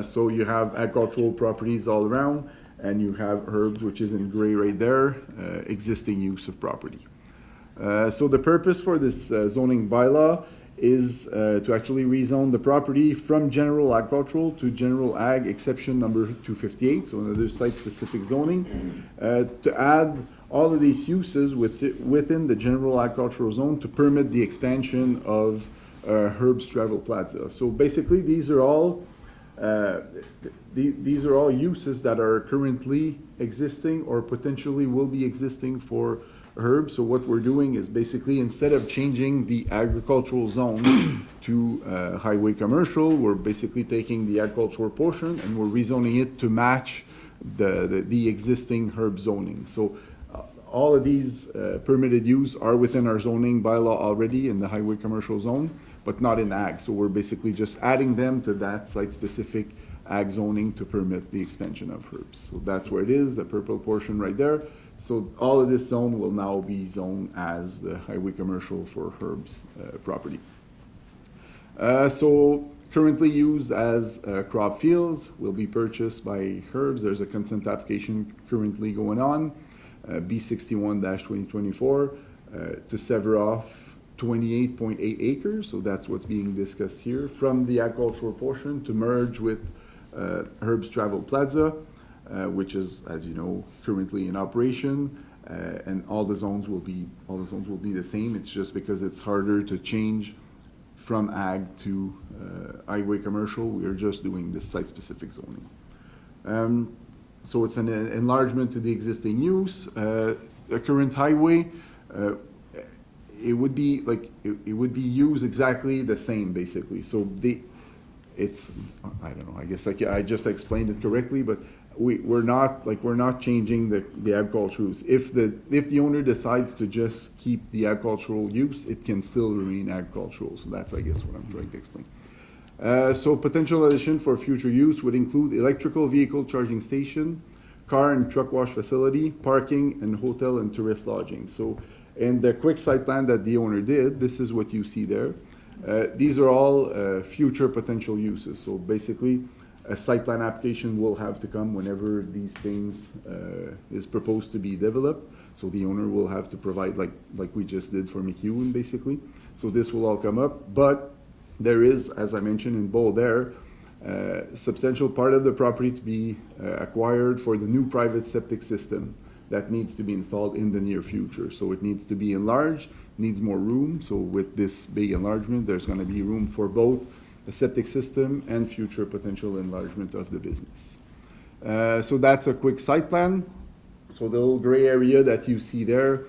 Speaker 7: So you have agricultural properties all around, and you have Herbs, which is in gray right there, existing use of property. So the purpose for this zoning bylaw is to actually rezone the property from general agricultural to general ag exception number 258, so another site-specific zoning, to add all of these uses within the general agricultural zone to permit the expansion of Herb's Travel Plaza. So basically, these are all uses that are currently existing or potentially will be existing for Herbs. So what we're doing is basically, instead of changing the agricultural zone to highway commercial, we're basically taking the agricultural portion and we're rezoning it to match the existing Herb zoning. So all of these permitted use are within our zoning bylaw already in the highway commercial zone, but not in ag. So we're basically just adding them to that site-specific ag zoning to permit the expansion of Herbs. So that's where it is, the purple portion right there. So all of this zone will now be zoned as the highway commercial for Herb's property. So currently used as crop fields, will be purchased by Herbs. There's a consent application currently going on, B61-2024, to sever off 28.8 acres. So that's what's being discussed here from the agricultural portion to merge with Herb's Travel Plaza, which is, as you know, currently in operation, and all the zones will be the same. It's just because it's harder to change from ag to highway commercial. We are just doing this site-specific zoning. So it's an enlargement to the existing use. The current highway, it would be used exactly the same, basically. So I don't know, I guess I just explained it correctly, but we're not changing the agricultural use. If the owner decides to just keep the agricultural use, it can still remain agricultural. So that's, I guess, what I'm trying to explain. So potential addition for future use would include electrical vehicle charging station, car and truck wash facility, parking, and hotel and tourist lodging. So in the quick site plan that the owner did, this is what you see there. These are all future potential uses. So basically, a site plan application will have to come whenever these things is proposed to be developed. So the owner will have to provide, like we just did for McEwen, basically. So this will all come up, but there is, as I mentioned in bold there, substantial part of the property to be acquired for the new private septic system that needs to be installed in the near future. So it needs to be enlarged, needs more room. So with this big enlargement, there's going to be room for both the septic system and future potential enlargement of the business. So that's a quick site plan. So the little gray area that you see there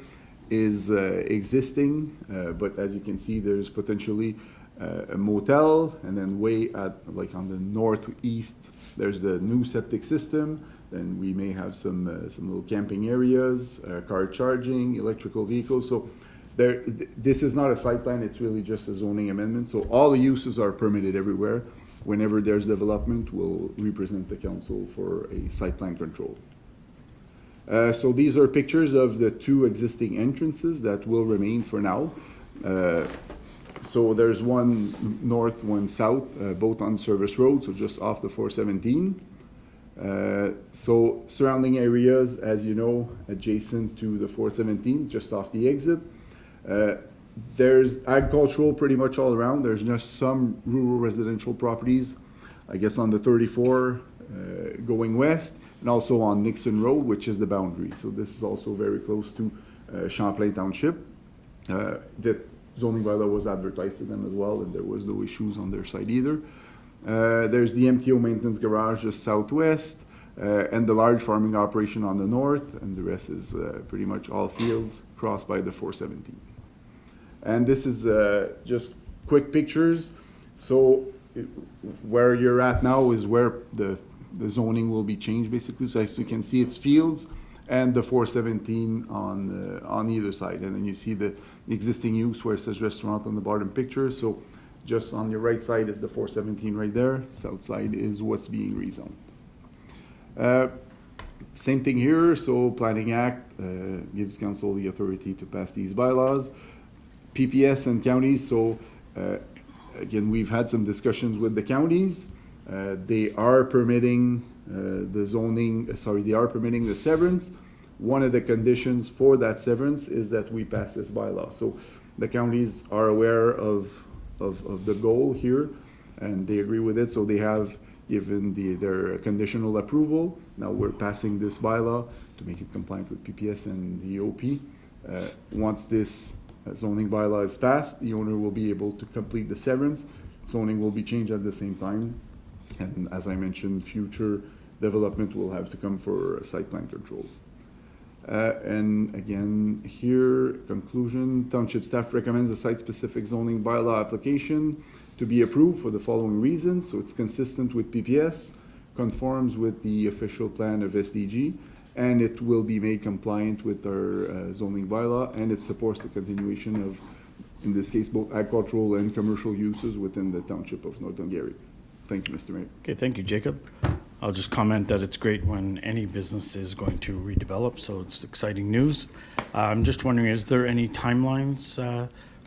Speaker 7: is existing, but as you can see, there's potentially a motel, and then way at, like on the northeast, there's the new septic system. Then we may have some little camping areas, car charging, electrical vehicles. So this is not a site plan, it's really just a zoning amendment. So all the uses are permitted everywhere. Whenever there's development, we'll represent the council for a site plan control. So these are pictures of the two existing entrances that will remain for now. So there's one north, one south, both on Service Road, so just off the 417. So surrounding areas, as you know, adjacent to the 417, just off the exit. There's agricultural pretty much all around. There's just some rural residential properties, I guess on the 34 going west, and also on Nixon Road, which is the boundary. So this is also very close to Champlain Township. The zoning bylaw was advertised to them as well, and there was no issues on their side either. There's the MTO maintenance garage just southwest, and the large farming operation on the north, and the rest is pretty much all fields crossed by the 417. And this is just quick pictures. So where you're at now is where the zoning will be changed basically. So as you can see, it's fields and the 417 on either side. And then you see the existing use where it says restaurant on the bottom picture. So just on your right side is the 417 right there. South side is what's being rezoned. Same thing here. So Planning Act gives council the authority to pass these bylaws. PPS and counties. So again, we've had some discussions with the counties. They are permitting the zoning, they are permitting the severance. One of the conditions for that severance is that we pass this bylaw. So the counties are aware of the goal here, and they agree with it. So they have given their conditional approval. Now we're passing this bylaw to make it compliant with PPS and the OP. Once this zoning bylaw is passed, the owner will be able to complete the severance. Zoning will be changed at the same time. And as I mentioned, future development will have to come for site plan control. And again, here, conclusion, township staff recommends the site-specific zoning bylaw application to be approved for the following reasons. So it's consistent with PPS, conforms with the official plan of SDG, and it will be made compliant with our zoning bylaw, and it supports the continuation of, in this case, both agricultural and commercial uses within the township of North Glengarry. Thank you, Mr. Mayor.
Speaker 1: Okay, thank you, Jacob. I'll just comment that it's great when any business is going to redevelop, so it's exciting news. I'm just wondering, is there any timelines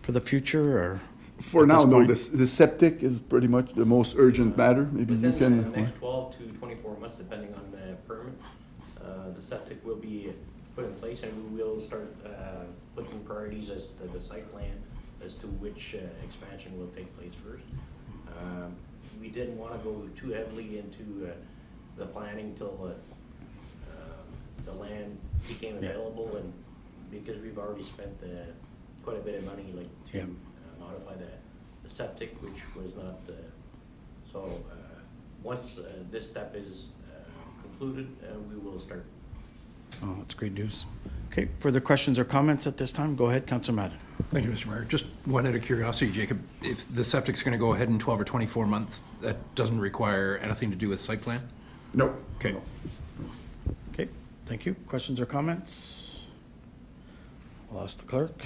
Speaker 1: for the future, or?
Speaker 7: For
Speaker 1: at
Speaker 7: now,
Speaker 1: this
Speaker 7: no,
Speaker 1: point?
Speaker 7: the septic is pretty much the most urgent matter. Maybe you
Speaker 11: Within
Speaker 7: can.
Speaker 11: the next 12 to 24 months, depending on the permit, the septic will be put in place, and we will start putting priorities as to the site plan as to which expansion will take place first. We didn't want to go too heavily into the planning till the land became available, and because we've already spent quite a bit of money, like to modify the septic, which was not. So once this step is concluded, we will start.
Speaker 1: Oh, that's great news. Okay, further questions or comments at this time? Go ahead, Councilor Madden.
Speaker 8: Thank you, Mr. Mayor. Just one out of curiosity, Jacob, if the septic's going to go ahead in 12 or 24 months, that doesn't require anything to do with site plan?
Speaker 7: No.
Speaker 8: Okay.
Speaker 7: No.
Speaker 1: Okay, thank you. Questions or comments? I'll ask the clerk.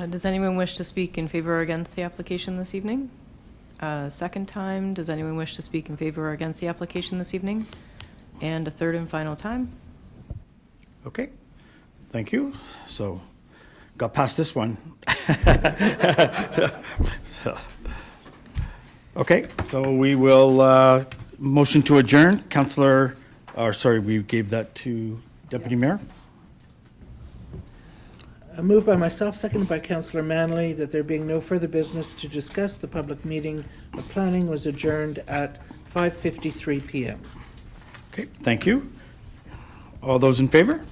Speaker 9: Does anyone wish to speak in favor or against the application this evening? Second time, does anyone wish to speak in favor or against the application this evening? And a third and final time?
Speaker 1: Okay, thank you. So, got past this one. So, okay, so we will motion to adjourn. Councillor, or sorry, we gave that to Deputy Mayor.
Speaker 2: Moved by myself, seconded by Councillor Manley, that there being no further business to discuss, the public meeting of planning was adjourned at 5:53 p.m.
Speaker 1: Okay, thank you. All those in favor?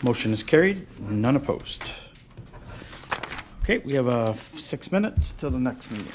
Speaker 1: Motion is carried, none opposed. Okay, we have 6 minutes till the next meeting.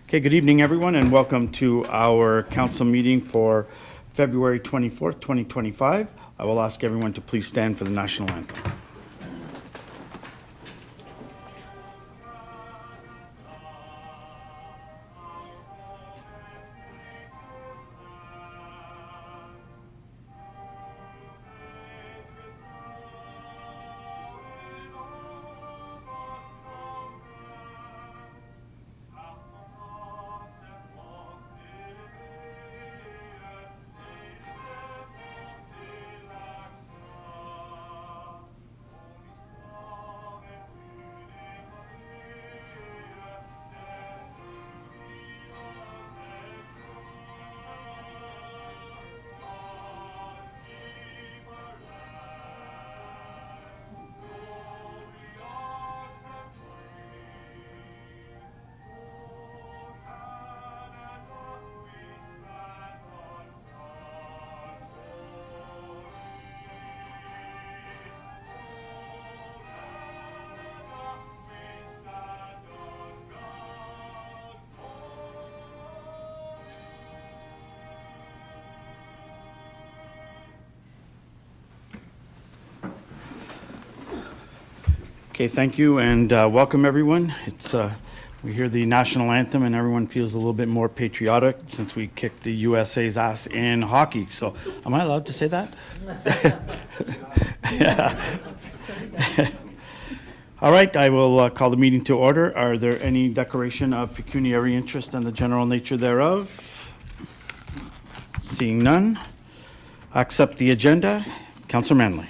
Speaker 1: Okay, good evening, everyone, and welcome to our council meeting for February 24th, 2025. I will ask everyone to please stand for the national anthem. Okay, thank you, and welcome, everyone. We hear the national anthem, and everyone feels a little bit more patriotic since we kicked the USA's ass in hockey. So, am I allowed to say that? Yeah. All right, I will call the meeting to order. Are there any declaration of pecuniary interest and the general nature thereof? Seeing none, accept the agenda. Councillor Manley.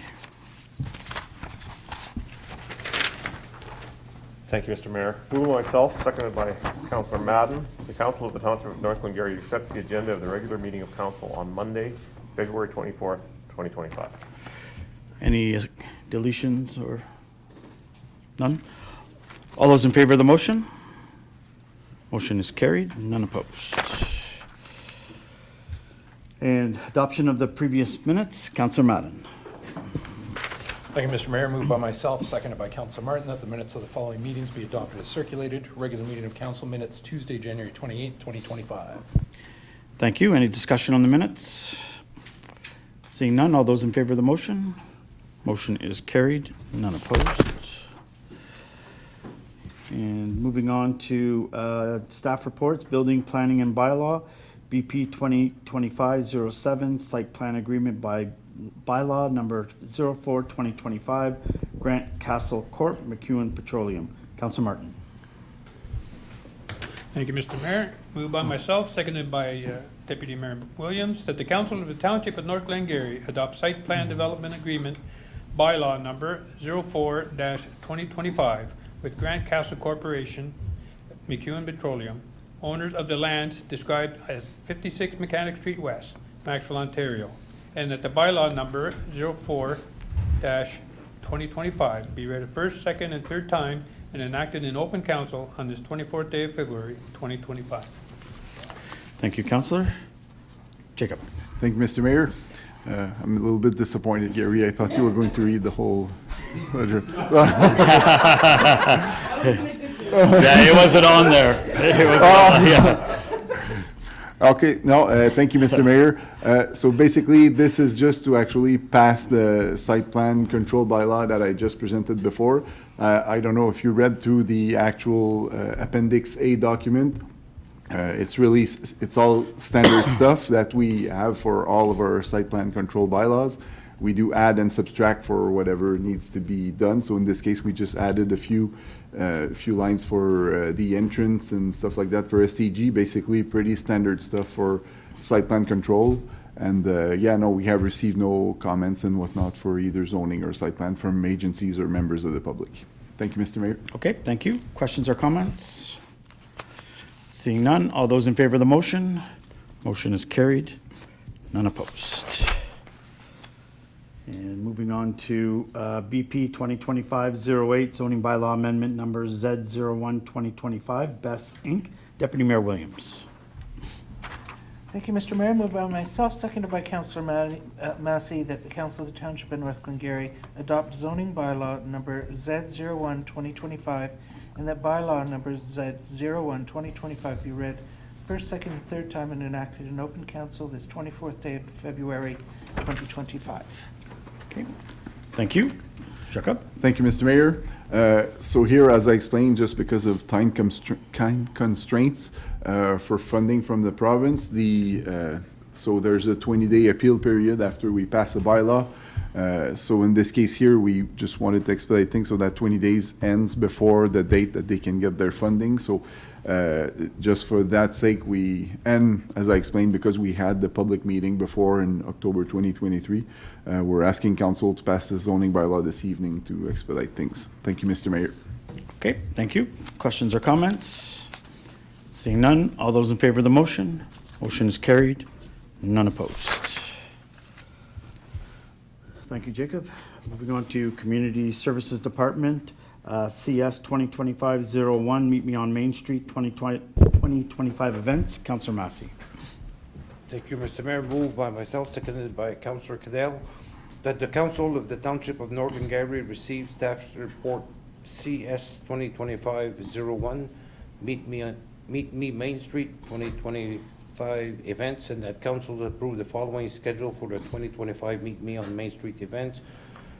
Speaker 10: Thank you, Mr. Mayor. Moved by myself, seconded by Councillor Madden. The Council of the Township of North Glengarry accepts the agenda of the regular meeting of Council on Monday, February 24th, 2025.
Speaker 1: Any deletions or none? All those in favor of the motion? Motion is carried, none opposed. And adoption of the previous minutes, Councillor Madden.
Speaker 8: Thank you, Mr. Mayor. Moved by myself, seconded by Councilor Martin, that the minutes of the following meetings be adopted as circulated. Regular meeting of council minutes, Tuesday, January 28th, 2025.
Speaker 1: Thank you. Any discussion on the minutes? Seeing none, all those in favor of the motion? Motion is carried, none opposed. And moving on to staff reports, building, planning, and bylaw, BP 2025-07, site plan agreement by bylaw number 04-2025, Grant Castle Corp., McEwen Petroleum. Councilor Martin.
Speaker 12: Thank you, Mr. Mayor. Moved by myself, seconded by Deputy Mayor Williams, that the Council of the Township of North Glengarry adopt site plan development agreement bylaw number 04-2025 with Grant Castle Corporation, McEwen Petroleum, owners of the lands described as 56 Mechanic Street West, Maxwell, Ontario, and that the bylaw number 04-2025 be read a first, second, and third time and enacted in open council on this 24th day of February, 2025.
Speaker 1: Thank you, Councillor. Jacob.
Speaker 7: Thank you, Mr. Mayor. I'm a little bit disappointed, Gary. I thought you were going to read the whole.
Speaker 1: Yeah, it wasn't on there. It was yeah.
Speaker 7: Okay, no, thank you, Mr. Mayor. So basically, this is just to actually pass the site plan control bylaw that I just presented before. I don't know if you read through the actual Appendix A document. It's all standard stuff that we have for all of our site plan control bylaws. We do add and subtract for whatever needs to be done. So in this case, we just added a few lines for the entrance and stuff like that for STG. Basically, pretty standard stuff for site plan control. And we have received no comments and whatnot for either zoning or site plan from agencies or members of the public. Thank you, Mr. Mayor.
Speaker 1: Okay, thank you. Questions or comments? Seeing none, all those in favor of the motion? Motion is carried, none opposed. And moving on to BP 2025-08, zoning bylaw amendment number Z01-2025, Best Inc., Deputy Mayor Williams.
Speaker 2: Thank you, Mr. Mayor. Moved by myself, seconded by Councillor Massey, that the Council of the Township of North Glengarry adopt zoning bylaw number Z01-2025, and that bylaw number Z01-2025 be read first, second, and third time and enacted in open council this 24th day of February 2025.
Speaker 1: Okay, thank you. Jacob?
Speaker 7: Thank you, Mr. Mayor. So here, as I explained, just because of time constraints for funding from the province, so there's a 20-day appeal period after we pass a bylaw. So in this case here, we just wanted to expedite things so that 20 days ends before the date that they can get their funding. So just for that sake, and as I explained, because we had the public meeting before in October 2023, we're asking council to pass the zoning bylaw this evening to expedite things. Thank you, Mr. Mayor.
Speaker 1: Okay, thank you. Questions or comments? Seeing none, all those in favor of the motion? Motion is carried, none opposed. Thank you, Jacob. Moving on to Community Services Department, CS 2025-01, Meet Me on Main Street 2025 events. Councillor Massey.
Speaker 6: Thank you, Mr. Mayor. Moved by myself, seconded by Councillor Cadell, that the Council of the Township of North Glengarry receive staff's report CS 2025-01, Meet Me Main Street 2025 events, and that Council approve the following schedule for the 2025 Meet Me on Main Street events.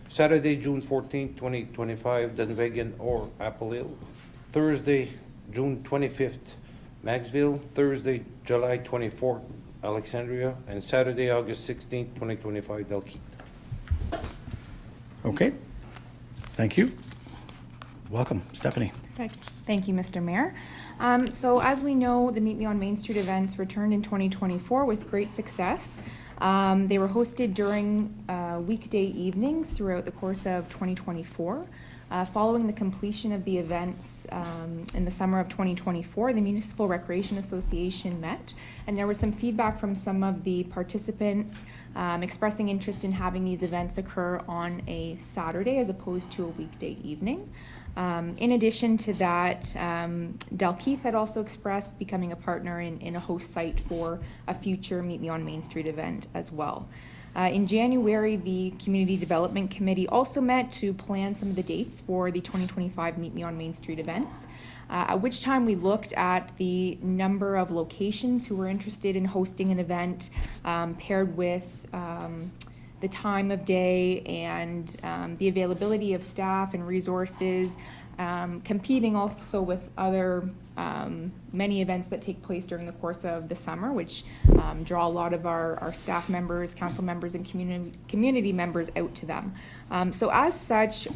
Speaker 6: Saturday, June 14, 2025, Dunvegan or Apple Hill. Thursday, June 25th, Maxville. Thursday, July 24th, Alexandria. And Saturday, August 16th, 2025, Dalkeith.
Speaker 1: Okay, thank you. Welcome, Stephanie.
Speaker 13: Thank you, Mr. Mayor. So as we know, the Meet Me on Main Street events returned in 2024 with great success. They were hosted during weekday evenings throughout the course of 2024. Following the completion of the events in the summer of 2024, the Municipal Recreation Association met, and there was some feedback from some of the participants expressing interest in having these events occur on a Saturday as opposed to a weekday evening. In addition to that, Dalkeith had also expressed becoming a partner in a host site for a future Meet Me on Main Street event as well. In January, the Community Development Committee also met to plan some of the dates for the 2025 Meet Me on Main Street events, at which time we looked at the number of locations who were interested in hosting an event paired with the time of day and the availability of staff and resources, competing also with other many events that take place during the course of the summer, which draw a lot of our staff members, council members, and community members out to them. So as such,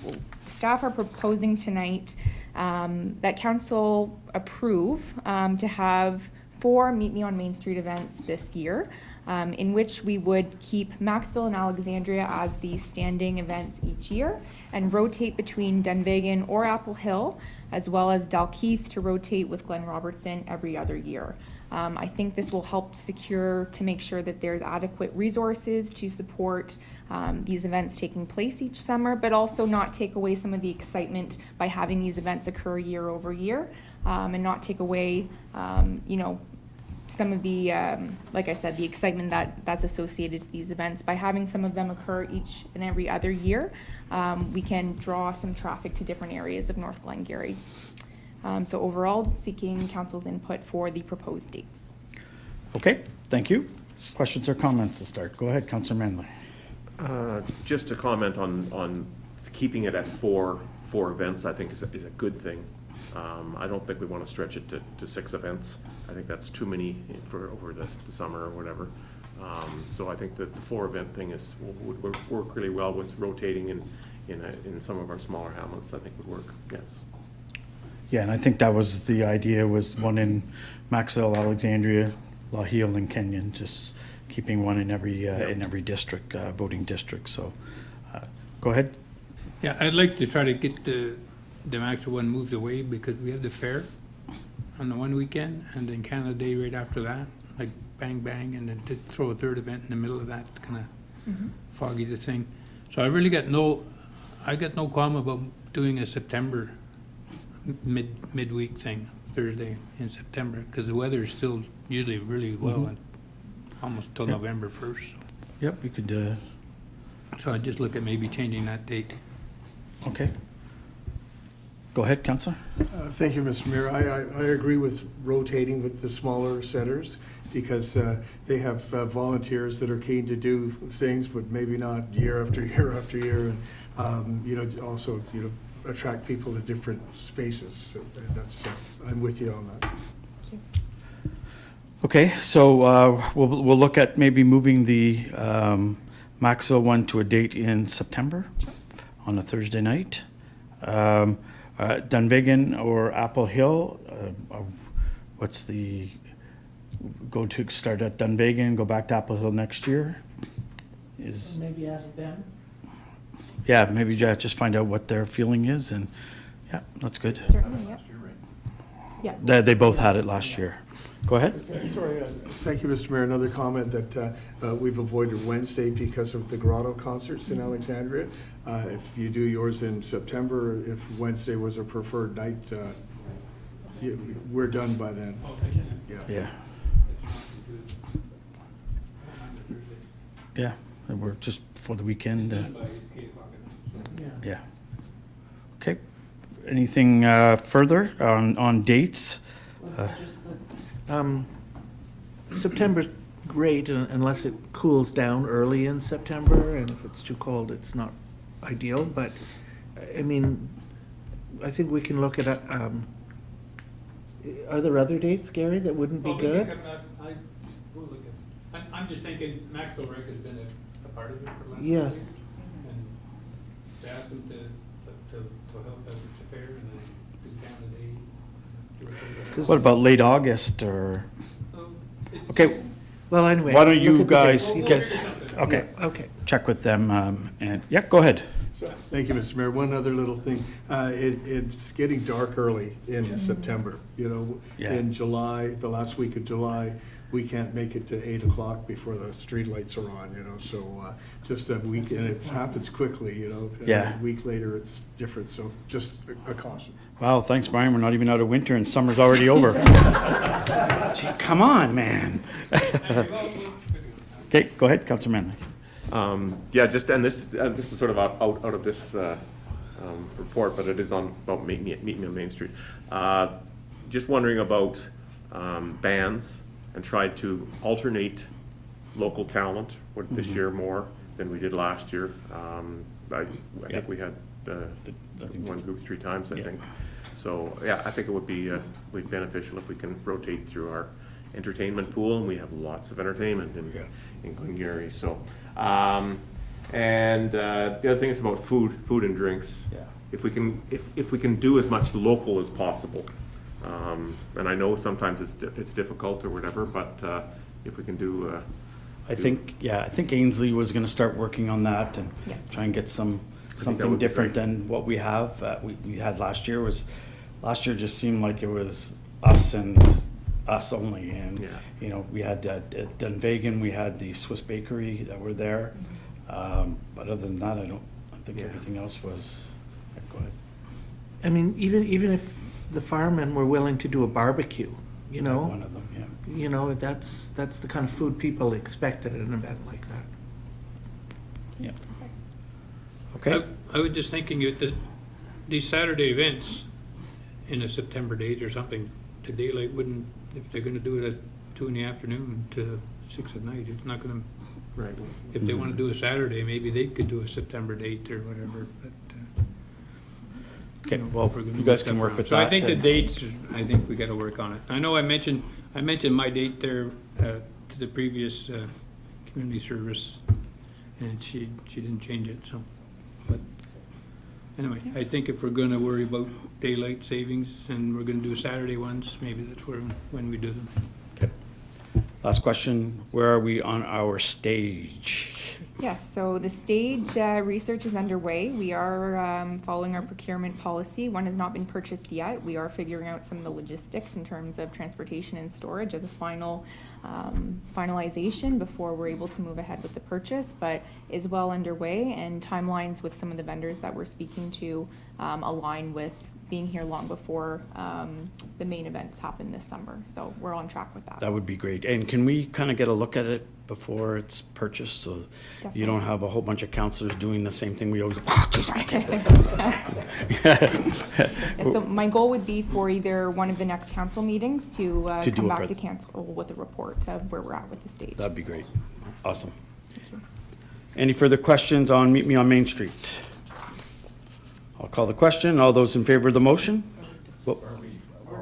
Speaker 13: staff are proposing tonight that council approve to have 4 Meet Me on Main Street events this year, in which we would keep Maxville and Alexandria as the standing events each year and rotate between Dunvegan or Apple Hill, as well as Dalkeith to rotate with Glen Robertson every other year. I think this will help to make sure that there's adequate resources to support these events taking place each summer, but also not take away some of the excitement by having these events occur year over year, and not take away, some of the, like I said, the excitement that's associated to these events. By having some of them occur each and every other year, we can draw some traffic to different areas of North Glengarry. So overall, seeking council's input for the proposed dates.
Speaker 1: Okay, thank you. Questions or comments to start? Go ahead, Councillor Manley.
Speaker 10: Just to comment on keeping it at four events, I think is a good thing. I don't think we want to stretch it to 6 events. I think that's too many for over the summer or whatever. So I think that the 4 event thing would work really well with rotating in some of our smaller hamlets. I think would work. Yes.
Speaker 1: Yeah, and I think that was the idea, was one in Maxville, Alexandria, Lahiel, and Kenyon, just keeping one in every district, voting district. So go ahead.
Speaker 12: Yeah, I'd like to try to get the Maxwell one moved away because we have the fair on the one weekend and then Canada Day right after that, like bang bang, and then to throw a third event in the middle of that, kind of foggy the thing. So I really got no qualm about doing a September midweek thing, Thursday in September, because the weather is still usually really well almost till November 1st.
Speaker 1: Yep, you could,
Speaker 12: So I'd just look at maybe changing that date.
Speaker 1: okay. Go ahead, Councillor.
Speaker 14: Thank you, Mr. Mayor. I agree with rotating with the smaller centers because they have volunteers that are keen to do things, but maybe not year after year after year. And, you know, also, you know, attract people to different spaces. So that's, I'm with you on that.
Speaker 1: Okay, so we'll look at maybe moving the Maxwell one to a date in September on a Thursday night. Dunvegan or Apple Hill, what's the, go to start at Dunvegan, go back to Apple Hill next year? Is,
Speaker 2: Maybe ask Ben.
Speaker 1: yeah, maybe just find out what their feeling is, and, yeah, that's good.
Speaker 13: Certainly, yeah. Yeah.
Speaker 1: They both had it last year. Go ahead.
Speaker 14: Sorry, thank you, Mr. Mayor. Another comment that we've avoided Wednesday because of the Grotto concerts in Alexandria. If you do yours in September, if Wednesday was a preferred night, we're done by then.
Speaker 1: Yeah. Yeah, and we're just for the weekend. Yeah. Okay. Anything further on dates?
Speaker 2: September's great unless it cools down early in September, and if it's too cold, it's not ideal, but, I mean, I think we can look at, are there other dates, Gary, that wouldn't be good?
Speaker 12: I'm just thinking Maxwell Rec has been a part of it for the last
Speaker 2: Yeah.
Speaker 12: few years. And to ask them to help us with the fair and then do candidate.
Speaker 1: What about late August or? Okay,
Speaker 2: Well, anyway.
Speaker 1: why don't
Speaker 2: look
Speaker 1: you
Speaker 2: at the
Speaker 1: guys
Speaker 2: dates.
Speaker 1: get, okay,
Speaker 2: Yeah, okay.
Speaker 1: check with them, and, yeah, go ahead.
Speaker 14: Thank you, Mr. Mayor. One other little thing. It's getting dark early in September. You know,
Speaker 1: Yeah.
Speaker 14: in July, the last week of July, we can't make it to 8 o'clock before the streetlights are on, you know, so just a week, and it happens quickly, you know.
Speaker 1: Yeah.
Speaker 14: A week later, it's different, so just a caution.
Speaker 1: Wow, thanks, Brian. We're not even out of winter and summer's already over. Gee, come on, man. Okay, go ahead, Councilor Manley.
Speaker 10: Yeah, just, and this is sort of out of this report, but it is on, about Meet Me on Main Street. Just wondering about bands, and tried to alternate local talent with this year more than we did last year. I think we had one group 3 times, I think. So, yeah, I think it would be beneficial if we can rotate through our entertainment pool, and we have lots of entertainment in Glengarry, so. And the other thing is about food and drinks.
Speaker 1: Yeah.
Speaker 10: If we can do as much local as possible, and I know sometimes it's difficult or whatever, but if we can do.
Speaker 1: I think Ainsley was gonna start working on that and try and get something
Speaker 10: would be
Speaker 1: different
Speaker 10: great.
Speaker 1: than what we have, we had last year. Last year just seemed like it was us and us only, and,
Speaker 10: Yeah.
Speaker 1: you know, we had Dunvegan, we had the Swiss Bakery that were there, but other than that, I think everything else was, go ahead.
Speaker 2: I mean, even if the firemen were willing to do a barbecue, you know?
Speaker 1: One of them, yeah.
Speaker 2: You know, that's the kind of food people expect at an event like that.
Speaker 1: Yeah. Okay,
Speaker 12: I was just thinking, these Saturday events in a September date or something, the daylight wouldn't, if they're gonna do it at 2 in the afternoon to 6 at night, it's not gonna,
Speaker 10: Right.
Speaker 12: if they wanna do a Saturday, maybe they could do a September date or whatever, but.
Speaker 1: okay,
Speaker 12: you know,
Speaker 1: well,
Speaker 12: if we're gonna
Speaker 1: you
Speaker 12: move
Speaker 1: guys
Speaker 12: stuff
Speaker 1: can work
Speaker 12: around.
Speaker 1: with
Speaker 12: So
Speaker 1: that.
Speaker 12: I think the
Speaker 1: and-
Speaker 12: dates, I think we gotta work on it. I know I mentioned my date there to the previous community service, and she didn't change it, so. But anyway, I think if we're gonna worry about daylight savings and we're gonna do Saturday ones, maybe that's when we do them.
Speaker 1: Okay. Last question, where are we on our stage?
Speaker 13: Yes, so the stage research is underway. We are following our procurement policy. One has not been purchased yet. We are figuring out some of the logistics in terms of transportation and storage as a final finalization before we're able to move ahead with the purchase, but is well underway, and timelines with some of the vendors that we're speaking to align with being here long before the main events happen this summer. So we're on track with that.
Speaker 1: That would be great. And can we kind of get a look at it before it's purchased, so you don't have a whole bunch of counselors doing the same thing? We always go, "Oh, geez, I can't."
Speaker 13: And so my goal would be for either one of the next council meetings to
Speaker 1: do
Speaker 13: come
Speaker 1: a
Speaker 13: back
Speaker 1: pres-
Speaker 13: to council with a report of where we're at with the stage.
Speaker 1: That'd be great. Awesome.
Speaker 13: Thank you.
Speaker 1: Any further questions on Meet Me on Main Street? I'll call the question. All those in favor of the motion?
Speaker 2: We're going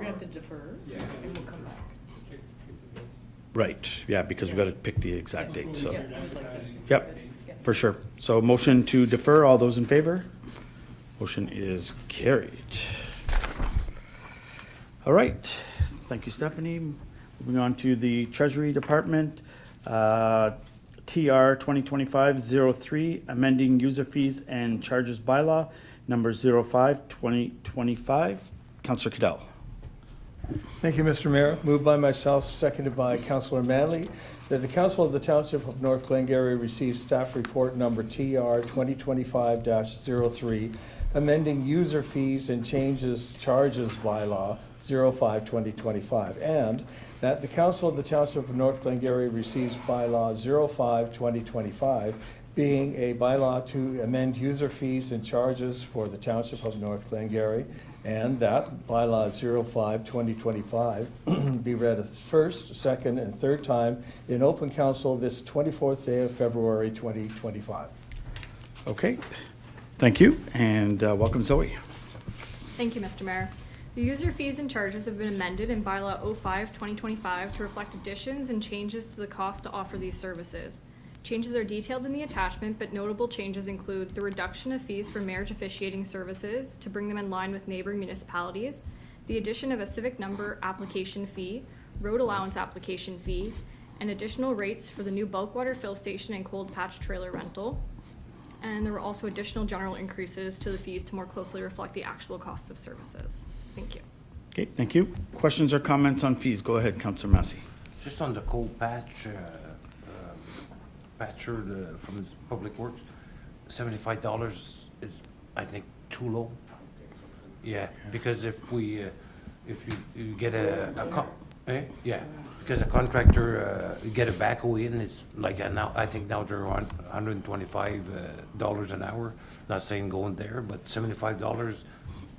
Speaker 2: to have to defer, and we'll come back.
Speaker 1: Right, yeah, because we've got to pick the exact date, so. Yep, for sure. So motion to defer, all those in favor? Motion is carried. All right, thank you, Stephanie. Moving on to the Treasury Department, TR 2025-03, amending user fees and charges bylaw, number 05-2025. Councillor Cadell.
Speaker 14: Thank you, Mr. Mayor. Moved by myself, seconded by Councillor Manley, that the Council of the Township of North Glengarry receive staff report number TR 2025-03, amending user fees and charges bylaw 05-2025, and that the Council of the Township of North Glengarry receives bylaw 05-2025, being a bylaw to amend user fees and charges for the Township of North Glengarry, and that bylaw 05-2025 be read a first, second, and third time in open council this 24th day of February 2025.
Speaker 1: Okay, thank you, and welcome Zoe.
Speaker 15: Thank you, Mr. Mayor. The user fees and charges have been amended in bylaw 05-2025 to reflect additions and changes to the cost to offer these services. Changes are detailed in the attachment, but notable changes include the reduction of fees for marriage officiating services to bring them in line with neighboring municipalities, the addition of a civic number application fee, road allowance application fee, and additional rates for the new bulk water fill station and cold patch trailer rental. And there were also additional general increases to the fees to more closely reflect the actual costs of services. Thank you.
Speaker 1: Okay, thank you. Questions or comments on fees? Go ahead, Councillor Massey.
Speaker 6: Just on the cold patch, patcher from Public Works, $75 is, I think, too low. Yeah, because if you get yeah, because a contractor, get a backhoe in, it's like, now, I think now they're on $125 an hour. Not saying going there, but $75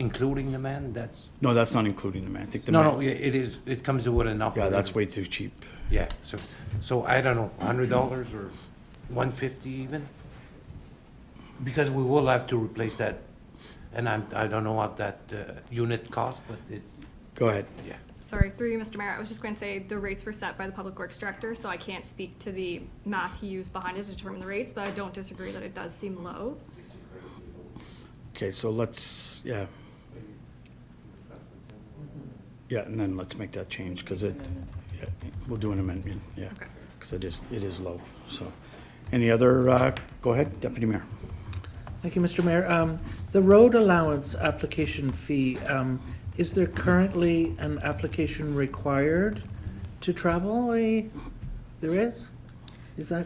Speaker 6: including the man, that's.
Speaker 1: No, that's not including the man. I think the
Speaker 6: No,
Speaker 1: man.
Speaker 6: no, yeah, it is, it comes with an operator.
Speaker 1: Yeah, that's way too cheap.
Speaker 6: Yeah, so I don't know, $100 or $150 even? Because we will have to replace that, and I don't know what that unit costs, but it's.
Speaker 1: Go ahead.
Speaker 6: Yeah.
Speaker 15: Sorry, through you, Mr. Mayor, I was just going to say the rates were set by the Public Works Director, so I can't speak to the math he used behind it to determine the rates, but I don't disagree that it does seem low.
Speaker 1: Okay, so let's, yeah. Yeah, and then let's make that change, because we'll do an amendment, yeah.
Speaker 15: Okay.
Speaker 1: Because it is low, so. Any other, go ahead, Deputy Mayor.
Speaker 2: Thank you, Mr. Mayor. The road allowance application fee, is there currently an application required to travel? There is? Is that?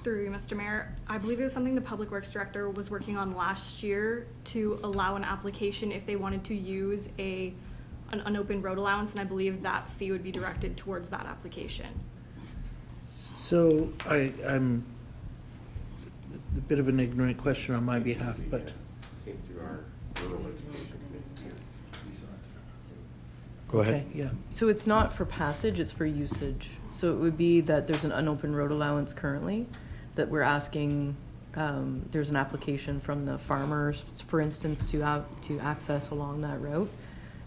Speaker 15: Through you, Mr. Mayor, I believe it was something the Public Works Director was working on last year to allow an application if they wanted to use an unopened road allowance, and I believe that fee would be directed towards that application.
Speaker 2: So I'm a bit of an ignorant question on my behalf, but.
Speaker 1: Go ahead.
Speaker 2: Okay, yeah.
Speaker 9: So it's not for passage, it's for usage. So it would be that there's an unopened road allowance currently that we're asking, there's an application from the farmers, for instance, to access along that route.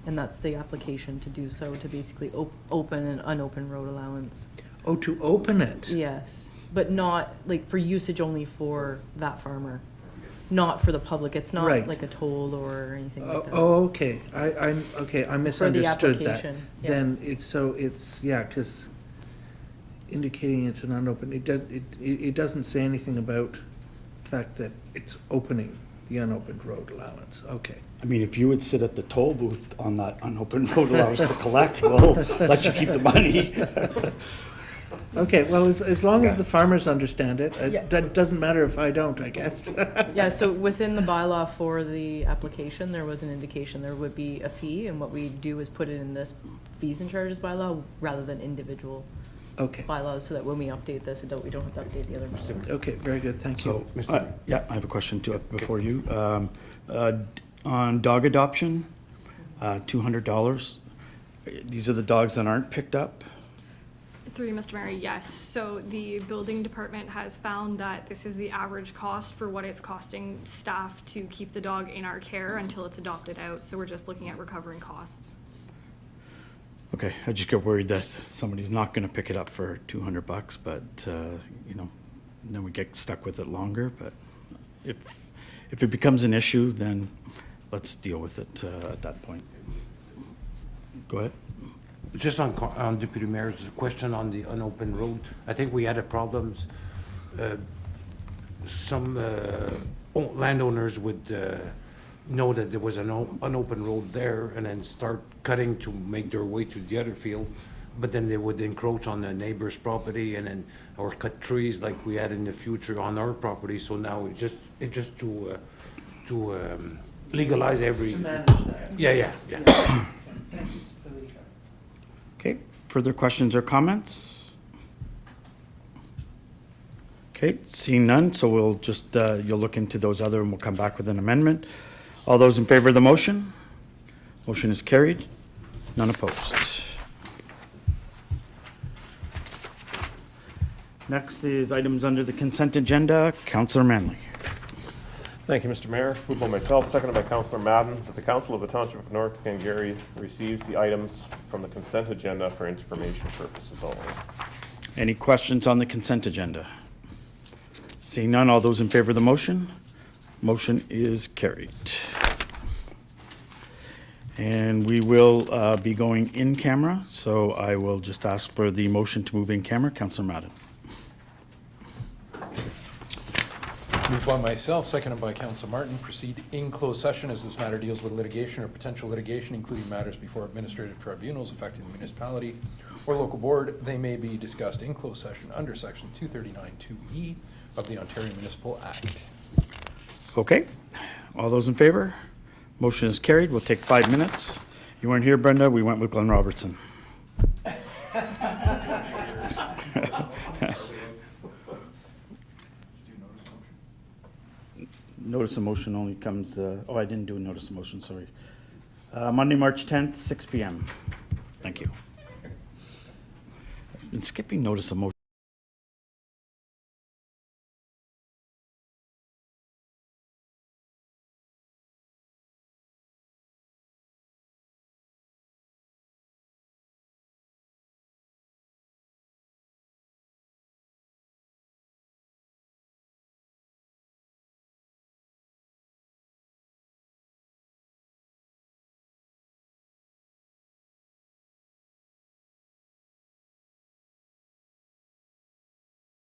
Speaker 9: And that's the application to do so, to basically open an unopened road allowance.
Speaker 2: Oh, to open it?
Speaker 9: Yes, but not, like, for usage only for that farmer, not for the public. It's not
Speaker 2: Right.
Speaker 9: like a toll or anything like that.
Speaker 2: Oh, okay. I misunderstood that.
Speaker 9: application, yeah.
Speaker 2: Then it's, yeah, because indicating it's an unopened, it doesn't say anything about the fact that it's opening the unopened road allowance. Okay.
Speaker 1: I mean, if you would sit at the toll booth on that unopened road allowance to collect, we'll let you keep the money.
Speaker 2: Okay, well, as long as the farmers understand it,
Speaker 9: Yeah.
Speaker 2: that doesn't matter if I don't, I guess.
Speaker 9: Yeah, so within the bylaw for the application, there was an indication there would be a fee, and what we do is put it in this fees and charges bylaw rather than individual
Speaker 2: Okay,
Speaker 9: bylaws, so that when we update this, we don't have to update the other bylaws.
Speaker 2: okay, very good, thank you.
Speaker 1: So, yeah, I have a question too, before you. On dog adoption, $200. These are the dogs that aren't picked up?
Speaker 15: Through you, Mr. Mayor, yes. So the building department has found that this is the average cost for what it's costing staff to keep the dog in our care until it's adopted out. So we're just looking at recovering costs.
Speaker 1: Okay, I just get worried that somebody's not gonna pick it up for $200, but, you know, then we get stuck with it longer, but if it becomes an issue, then let's deal with it, at that point. Go ahead.
Speaker 6: Just on Deputy Mayor's question on the unopened road, I think we had a problems. Some landowners would know that there was an unopened road there and then start cutting to make their way to the other field, but then they would encroach on the neighbor's property and then, or cut trees like we had in the future on our property. So now it's just to legalize every.
Speaker 2: To manage that.
Speaker 6: Yeah.
Speaker 1: Okay, further questions or comments? Okay, seeing none, so we'll just, you'll look into those other and we'll come back with an amendment. All those in favor of the motion? Motion is carried, none opposed. Next is items under the consent agenda. Councillor Manley.
Speaker 10: Thank you, Mr. Mayor. Moved by myself, seconded by Councillor Madden, that the Council of the Township of North Glengarry receives the items from the consent agenda for information purposes only.
Speaker 1: Any questions on the consent agenda? Seeing none, all those in favor of the motion? Motion is carried. And we will be going in camera, so I will just ask for the motion to move in camera. Councillor Madden.
Speaker 8: Moved by myself, seconded by Council Martin, proceed in closed session as this matter deals with litigation or potential litigation, including matters before administrative tribunals affecting the municipality or local board. They may be discussed in closed session under section 239(2)E of the Ontario Municipal Act.
Speaker 1: Okay, all those in favor? Motion is carried. We'll take 5 minutes. You weren't here, Brenda. We went with Glenn Robertson. Notice of motion only comes, oh, I didn't do a notice of motion, sorry. Monday, March 10th, 6 p.m. Thank you. I've been skipping notice of motion.